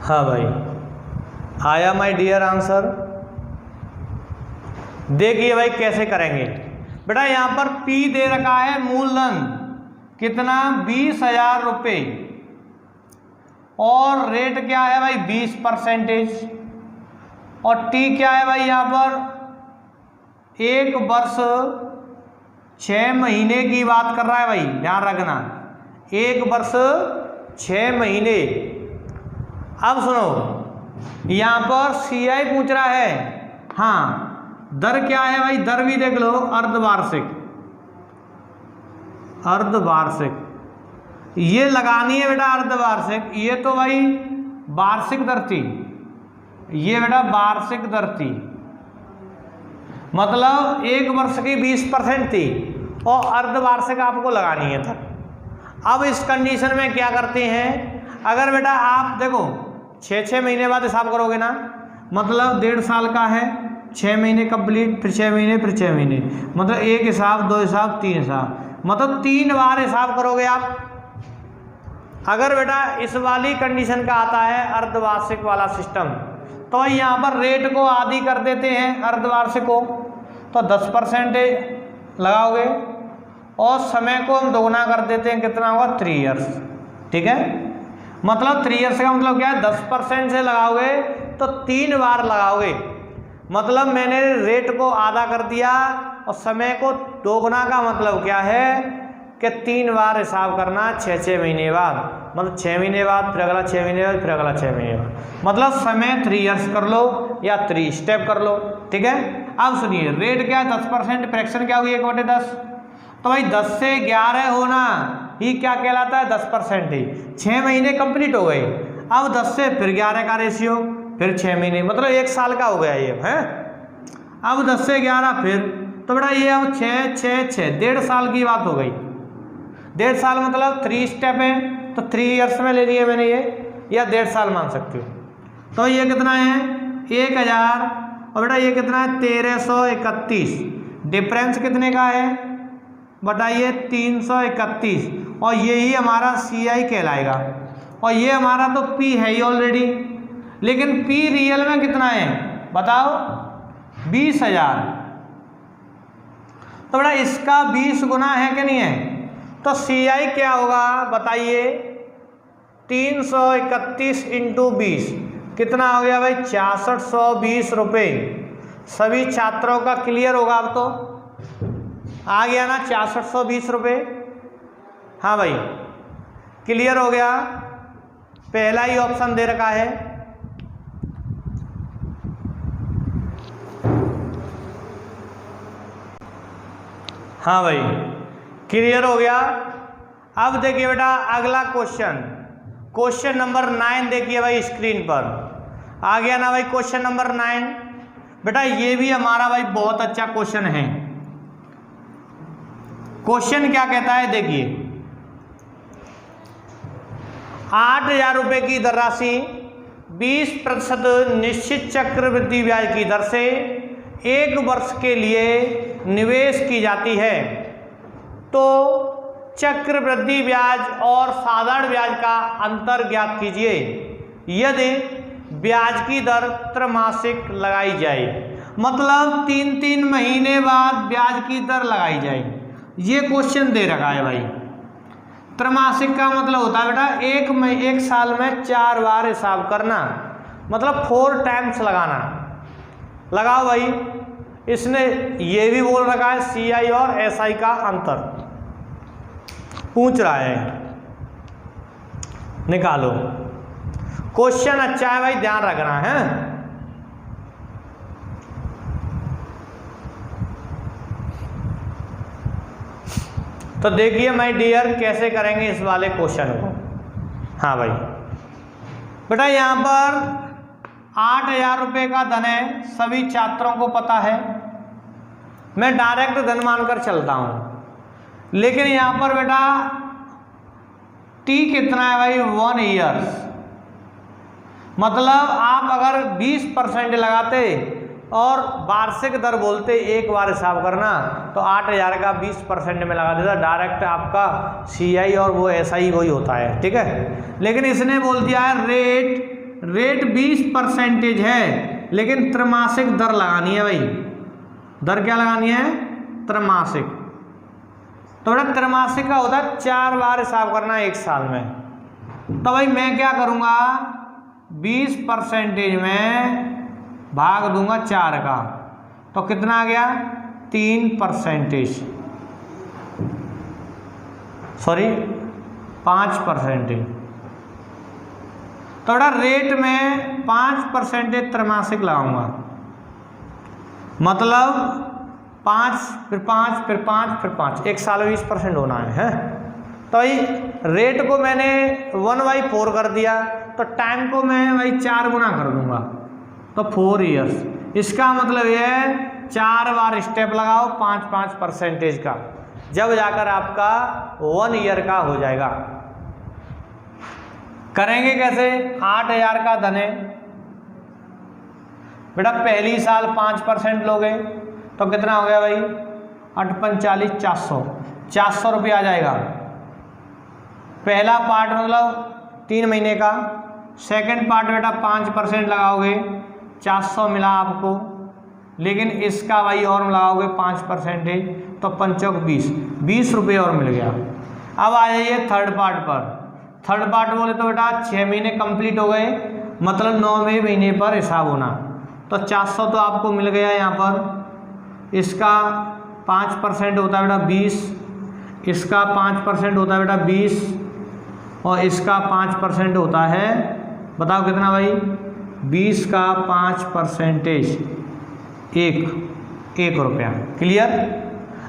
हाँ भाई आया माय डियर आंसर। देखिए भाई कैसे करेंगे बेटा, यहां पर P दे रखा है मूलधन कितना 20,000 रुपये और रेट क्या है भाई 20%, और T क्या है भाई यहां पर 1 वर्ष 6 महीने की बात कर रहा है भाई, ध्यान रखना 1 वर्ष 6 महीने। अब सुनो यहां पर CI पूछ रहा है, हाँ दर क्या है भाई, दर भी देख लो अर्धवार्षिक, अर्धवार्षिक ये लगानी है बेटा अर्धवार्षिक, ये तो भाई वार्षिक दर थी, ये बेटा वार्षिक दर थी, मतलब 1 वर्ष की 20% थी और अर्धवार्षिक आपको लगानी है दर। अब इस कंडीशन में क्या करते हैं, अगर बेटा आप देखो 6 महीने बाद हिसाब करोगे ना, मतलब 1.5 साल का है, 6 महीने कंप्लीट, फिर 6 महीने, फिर 6 महीने, मतलब 1 हिसाब 2 हिसाब 3 हिसाब, मतलब 3 बार हिसाब करोगे आप। अगर बेटा इस वाली कंडीशन का आता है अर्धवार्षिक वाला सिस्टम, तो यहाँ पर रेट को आधी कर देते हैं अर्धवार्षिक को, तो 10% लगाओगे और समय को हम दोगुना कर देते हैं, कितना होगा 3 इयर्स, ठीक है। मतलब 3 इयर्स का मतलब क्या है, 10% से लगाओगे तो 3 बार लगाओगे, मतलब मैंने रेट को आधा कर दिया और समय को दोगुना का मतलब क्या है कि 3 बार हिसाब करना 6 महीने बाद, मतलब 6 महीने बाद, फिर अगला 6 महीने बाद, फिर अगला 6 महीने बाद, मतलब समय 3 इयर्स कर लो या 3 स्टेप कर लो, ठीक है। अब सुनिए रेट क्या है 10%, फ्रैक्शन क्या हुई 1/10, तो भाई 10 से 11 होना ही क्या कहलाता है 10% ही। 6 महीने कंप्लीट हो गए, अब 10 से फिर 11 का रेशियो, फिर 6 महीने, मतलब 1 साल का हो गया ये है। अब 10 से 11 फिर, तो बेटा ये अब 6 6 6 1.5 साल की बात हो गई। 1.5 साल मतलब 3 स्टेप है, तो 3 इयर्स में ले लिए मैंने ये, या 1.5 साल मान सकते हो। तो ये कितना है 1000, और बेटा ये कितना है 1331, डिफरेंस कितने का है बताइए 331, और यही हमारा CI कहलाएगा। और ये हमारा तो P है ही ऑलरेडी, लेकिन P रियल में कितना है बताओ 20,000, तो बेटा इसका 20 गुना है कि नहीं है, तो CI क्या होगा बताइए 331 × 20 कितना हो गया भाई 6620 रुपये। सभी छात्रों का क्लियर होगा। अब तो आ गया ना 6620 रुपये। हाँ भाई क्लियर हो गया, पहला ही ऑप्शन दे रखा है। हाँ भाई क्लियर हो गया। अब देखिए बेटा अगला क्वेश्चन नंबर 9 देखिए भाई स्क्रीन पर आ गया ना भाई। क्वेश्चन नंबर 9 बेटा ये भी हमारा भाई बहुत अच्छा क्वेश्चन है। क्वेश्चन क्या कहता है देखिए, 8,000 रुपये की धनराशि 20% निश्चित चक्रवृद्धि ब्याज की दर से 1 वर्ष के लिए निवेश की जाती है, तो चक्रवृद्धि ब्याज और साधारण ब्याज का अंतर ज्ञात कीजिए यदि ब्याज की दर त्रैमासिक लगाई जाए। मतलब 3-3 महीने बाद ब्याज की दर लगाई जाए, ये क्वेश्चन दे रखा है भाई। त्रैमासिक का मतलब होता है बेटा एक साल में 4 बार हिसाब करना, मतलब 4 टाइम्स लगाना। लगाओ भाई, इसने ये भी बोल रखा है CI और SI का अंतर पूछ रहा है, निकालो। क्वेश्चन अच्छा है भाई, ध्यान रखना है। तो देखिए माय डियर कैसे करेंगे इस वाले क्वेश्चन को। हाँ भाई बेटा यहाँ पर 8,000 रुपये का धन है, सभी छात्रों को पता है। मैं डायरेक्ट धन मानकर चलता हूँ, लेकिन यहाँ पर बेटा T कितना है भाई 1 ईयर्स। मतलब आप अगर 20% लगाते और वार्षिक दर बोलते एक बार हिसाब करना, तो 8,000 का 20% में लगा देता, डायरेक्ट आपका CI और वो SI वही होता है, ठीक है। लेकिन इसने बोल दिया है रेट 20% है, लेकिन त्रैमासिक दर लगानी है भाई। दर क्या लगानी है? त्रैमासिक। तो बेटा त्रैमासिक का होता है 4 बार हिसाब करना एक साल में। तो भाई मैं क्या करूँगा, 20% में भाग दूंगा 4 का, तो कितना आ गया 3%, सॉरी 5%। तो बेटा रेट में 5% त्रैमासिक लगाऊंगा, मतलब 5 फिर 5 फिर 5 फिर 5, एक साल में 20% होना है। तो भाई रेट को मैंने 1/4 कर दिया, तो टाइम को मैं भाई 4 गुना कर दूंगा, तो 4 ईयर्स। इसका मतलब ये है 4 बार स्टेप लगाओ 5% का, जब जाकर आपका 1 ईयर का हो जाएगा। करेंगे कैसे? 8,000 का धन है बेटा, पहली साल 5% लोगे तो कितना हो गया भाई 8 45 400 रुपये आ जाएगा। पहला पार्ट मतलब 3 महीने का। सेकंड पार्ट बेटा 5% लगाओगे 400 मिला आपको, लेकिन इसका भाई और लगाओगे 5%, तो 5 20 रुपये और मिल गया। अब आ जाइए थर्ड पार्ट पर। थर्ड पार्ट बोले तो बेटा 6 महीने कंप्लीट हो गए, मतलब 9वें महीने पर हिसाब होना, तो 400 तो आपको मिल गया यहाँ पर। इसका 5% होता है बेटा 20, इसका 5% होता है बेटा 20, और इसका 5% होता है, बताओ कितना भाई 20 का 5% 1 रुपया। क्लियर?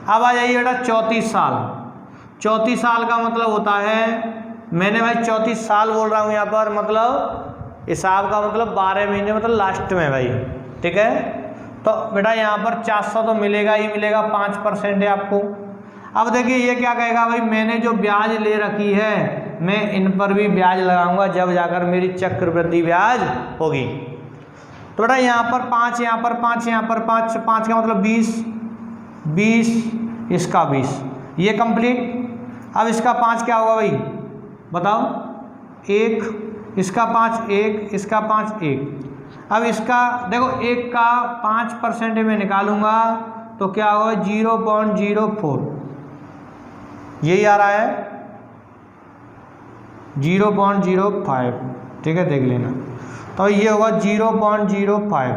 अब आ जाइए बेटा 34 साल। 34 साल का मतलब होता है, मैंने भाई 34 साल बोल रहा हूँ यहाँ पर, मतलब हिसाब का मतलब 12 महीने, मतलब लास्ट में भाई, ठीक है। तो बेटा यहाँ पर 400 तो मिलेगा ही मिलेगा, 5% है आपको। अब देखिए ये क्या कहेगा भाई, मैंने जो ब्याज ले रखी है मैं इन पर भी ब्याज लगाऊंगा, जब जाकर मेरी चक्रवृद्धि ब्याज होगी। तो बेटा यहाँ पर 5, यहाँ पर 5, यहाँ पर 5, 5 का मतलब 20, इसका 20, ये कंप्लीट। अब इसका 5 क्या होगा भाई बताओ? 1, इसका 5 1, इसका 5 1। अब इसका देखो 1 का 5% में निकालूंगा तो क्या होगा 0.04, यही आ रहा है 0.05, ठीक है देख लेना। तो ये होगा 0.05।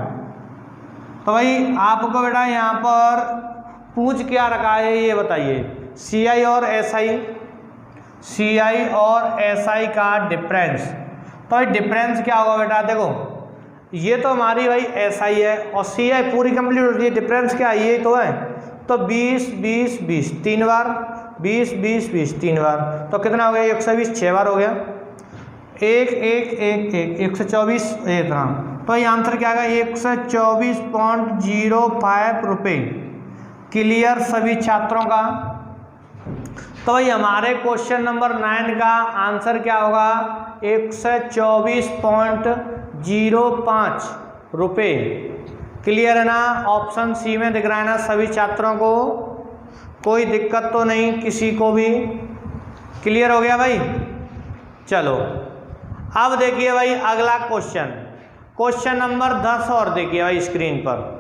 तो भाई आपको बेटा यहाँ पर पूछ क्या रखा है ये बताइए, CI और SI, CI और SI का डिफरेंस। तो भाई डिफरेंस क्या होगा बेटा, देखो ये तो हमारी भाई SI है और CI पूरी कंप्लीट होती है, डिफरेंस क्या है ये तो है। तो 20 20 20 3 बार, 20 20 20 3 बार, तो कितना हो गया 120 6 बार हो गया, 1 1 1 1 124 1। हाँ तो ये आंसर क्या आएगा 124.05 रुपये। क्लियर सभी छात्रों का। तो भाई हमारे क्वेश्चन नंबर 9 का आंसर क्या होगा 124.05 रुपये। क्लियर है ना, ऑप्शन सी में दिख रहा है ना सभी छात्रों को, कोई दिक्कत तो नहीं किसी को भी। क्लियर हो गया भाई। चलो अब देखिए भाई अगला क्वेश्चन, क्वेश्चन नंबर 10 और देखिए भाई स्क्रीन पर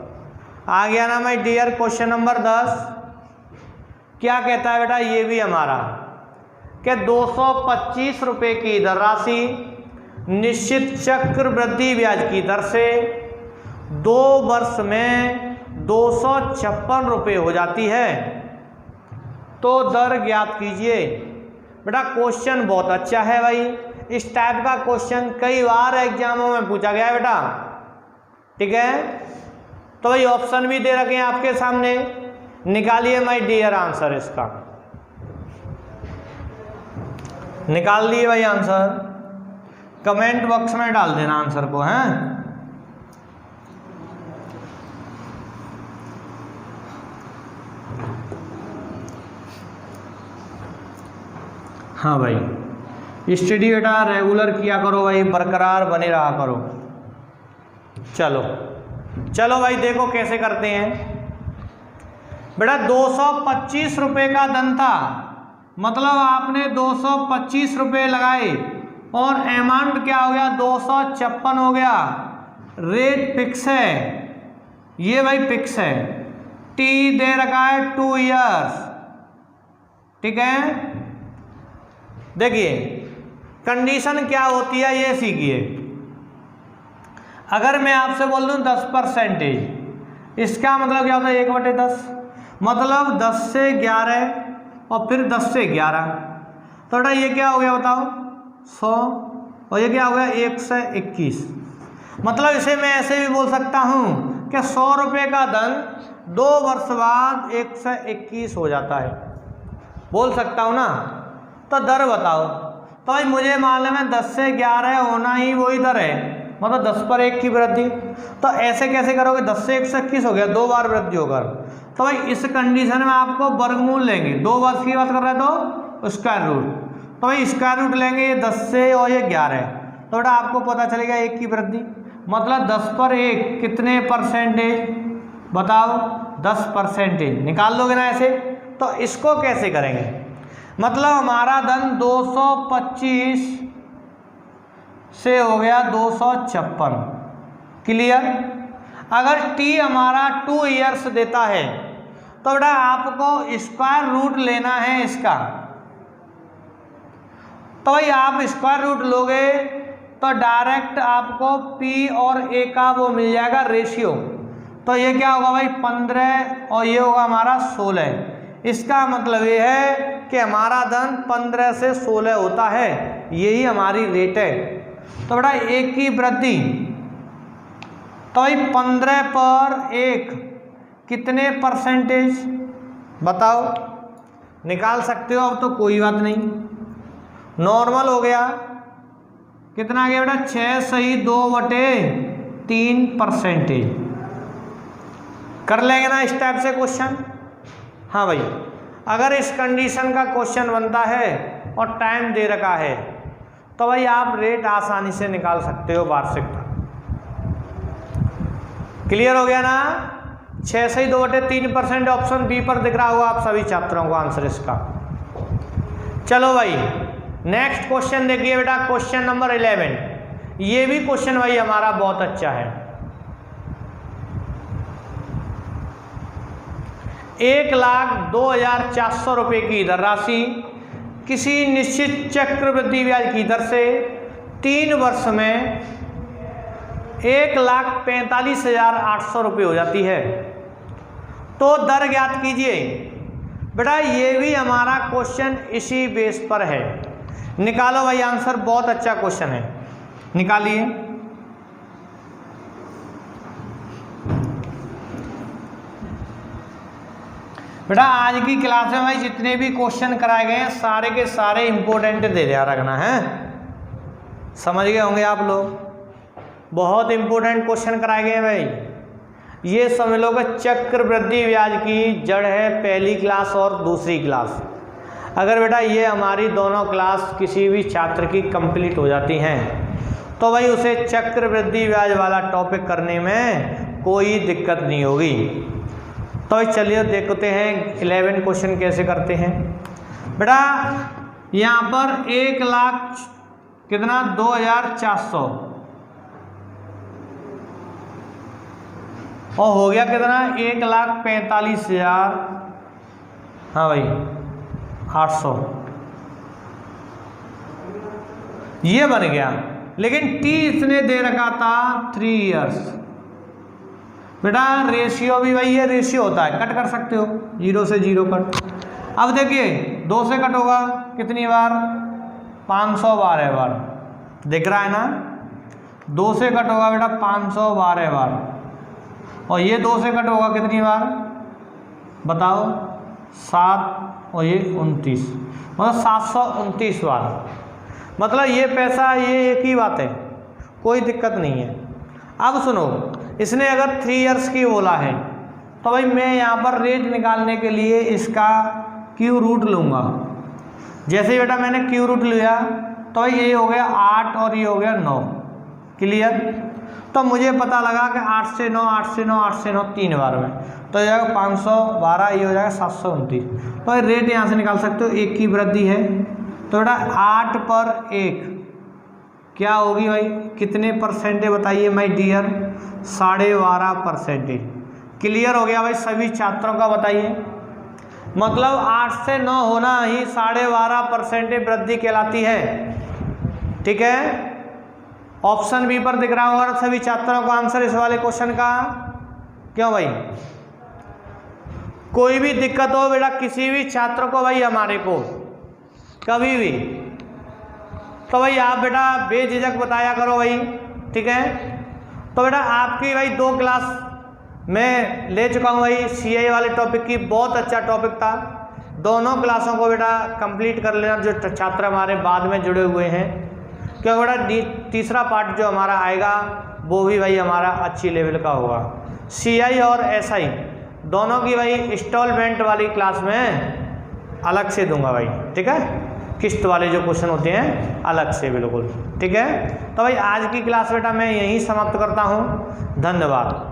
आ गया ना माय डियर। क्वेश्चन नंबर 10 क्या कहता है बेटा, ये भी हमारा कि 225 रुपये की धनराशि निश्चित चक्रवृद्धि ब्याज की दर से 2 वर्ष में 256 रुपये हो जाती है, तो दर ज्ञात कीजिए। बेटा क्वेश्चन बहुत अच्छा है भाई, इस टाइप का क्वेश्चन कई बार एग्जामों में पूछा गया है बेटा, ठीक है। तो भाई ऑप्शन भी दे रखे हैं आपके सामने, निकालिए माय डियर आंसर इसका, निकाल लिए भाई आंसर, कमेंट बॉक्स में डाल देना आंसर को, हैं। हाँ भाई स्टडी बेटा रेगुलर किया करो भाई, बरकरार बने रहा करो। चलो चलो भाई देखो कैसे करते हैं बेटा। 225 रुपये का धन था, मतलब आपने 225 रुपये लगाए और अमाउंट क्या हो गया 256 हो गया। रेट फिक्स है, ये भाई फिक्स है। टी दे रखा है 2 इयर्स, ठीक है। देखिए कंडीशन क्या होती है ये सीखिए। अगर मैं आपसे बोल दूं 10%, इसका मतलब क्या होता है 1/10, मतलब 10 से 11 और फिर 10 से 11, तो बेटा ये क्या हो गया बताओ 100, और ये क्या हो गया 1 से 21। मतलब इसे मैं ऐसे भी बोल सकता हूँ कि 100 रुपये का धन 2 वर्ष बाद 1 से 21 हो जाता है, बोल सकता हूँ ना। तो दर बताओ, तो भाई मुझे मालूम है 10 से 11 होना ही वही दर है, मतलब 10 पर 1 की वृद्धि। तो ऐसे कैसे करोगे, 10 से 1 से 21 हो गया, 2 बार वृद्धि होकर। तो भाई इस कंडीशन में आपको वर्गमूल लेंगे, 2 वर्ष की बात कर रहे हैं तो स्क्वायर रूट, तो भाई स्क्वायर रूट लेंगे ये 10 से और ये 11, तो बेटा आपको पता चलेगा 1 की वृद्धि, मतलब 10 पर 1 कितने परसेंटेज बताओ 10%। निकाल लोगे ना ऐसे। तो इसको कैसे करेंगे, मतलब हमारा धन 225 से हो गया 256। क्लियर। अगर टी हमारा 2 इयर्स देता है तो बेटा आपको स्क्वायर रूट लेना है इसका। तो भाई आप स्क्वायर रूट लोगे तो डायरेक्ट आपको पी और ए का वो मिल जाएगा रेशियो। तो ये क्या होगा भाई 15 और ये होगा हमारा 16। इसका मतलब ये है कि हमारा धन 15 से 16 होता है, यही हमारी रेट है। तो बेटा 1 की वृद्धि, तो भाई 15 पर 1 कितने परसेंटेज बताओ, निकाल सकते हो। अब तो कोई बात नहीं, नॉर्मल हो गया, कितना आ गया बेटा 6 सही 2/3%। कर लेंगे ना इस टाइप से क्वेश्चन। हाँ भाई अगर इस कंडीशन का क्वेश्चन बनता है और टाइम दे रखा है तो भाई आप रेट आसानी से निकाल सकते हो वार्षिकता। क्लियर हो गया ना। 6 से 2/3% ऑप्शन बी पर दिख रहा होगा आप सभी छात्रों को आंसर इसका। चलो भाई नेक्स्ट क्वेश्चन देखिए बेटा, क्वेश्चन नंबर 11। ये भी क्वेश्चन भाई हमारा बहुत अच्छा है। 1,02,400 रुपये की धनराशि किसी निश्चित चक्रवृद्धि ब्याज की दर से 3 वर्ष में 1,45,800 रुपये हो जाती है। तो दर ज्ञात कीजिए। बेटा ये भी हमारा क्वेश्चन इसी बेस पर है। निकालो भाई आंसर, बहुत अच्छा क्वेश्चन है, निकालिए। बेटा आज की क्लास में भाई जितने भी क्वेश्चन कराए गए हैं सारे के सारे इंपॉर्टेंट दे दिया रखना है, समझ गए होंगे आप लोग। बहुत इंपॉर्टेंट क्वेश्चन कराए गए हैं भाई। ये समझ लो कि चक्रवृद्धि ब्याज की जड़ है पहली क्लास और दूसरी क्लास। अगर बेटा ये हमारी दोनों क्लास किसी भी छात्र की कंप्लीट हो जाती हैं तो भाई उसे चक्रवृद्धि ब्याज वाला टॉपिक करने में कोई दिक्कत नहीं होगी। तो चलिए देखते हैं 11 क्वेश्चन कैसे करते हैं। बेटा यहाँ पर 1,00,000 कितना 2,400 और हो गया कितना 1,45,000, हाँ भाई 800 ये बन गया। लेकिन टी इसने दे रखा था 3 इयर्स। बेटा रेशियो भी वही है, रेशियो होता है, कट कर सकते हो, 0 से 0 कट। अब देखिए 2 से कट होगा कितनी बार 512 बार, दिख रहा है ना। 2 से कट होगा बेटा 512 बार और ये 2 से कट होगा कितनी बार बताओ 7 और ये 29, मतलब 729 बार। मतलब ये पैसा ये एक ही बात है, कोई दिक्कत नहीं है। अब सुनो, इसने अगर 3 इयर्स की बोला है तो भाई मैं यहाँ पर रेट निकालने के लिए इसका क्यू रूट लूँगा। जैसे बेटा मैंने क्यू रूट लिया तो भाई ये हो गया 8 और ये हो गया 9, क्लियर। तो मुझे पता लगा कि 8 से 9 8 से 9 8 से 9 3 बार में तो हो जाएगा 512, ये हो जाएगा 729। तो भाई रेट यहाँ से निकाल सकते हो, 1 की वृद्धि है तो बेटा 8 पर 1 क्या होगी भाई, कितने परसेंट है बताइए माय डियर, 12.5%। क्लियर हो गया भाई सभी छात्रों का, बताइए। मतलब 8 से 9 होना ही 12.5% वृद्धि कहलाती है, ठीक है। ऑप्शन बी पर दिख रहा होगा सभी छात्रों को आंसर इस वाले क्वेश्चन का। क्यों भाई, कोई भी दिक्कत हो बेटा किसी भी छात्र को भाई हमारे को कभी भी तो भाई आप बेटा बेझिझक बताया करो भाई, ठीक है। तो बेटा आपकी भाई 2 क्लास मैं ले चुका हूँ भाई सीआई वाले टॉपिक की, बहुत अच्छा टॉपिक था। दोनों क्लासों को बेटा कंप्लीट कर लेना जो छात्र हमारे बाद में जुड़े हुए हैं, क्योंकि बेटा तीसरा पार्ट जो हमारा आएगा वो भी भाई हमारा अच्छी लेवल का होगा। सीआई और एसआई दोनों की भाई इंस्टॉलमेंट वाली क्लास में अलग से दूंगा भाई, ठीक है। किस्त वाले जो क्वेश्चन होते हैं अलग से, बिल्कुल ठीक है। तो भाई आज की क्लास बेटा मैं यहीं समाप्त करता हूँ, धन्यवाद।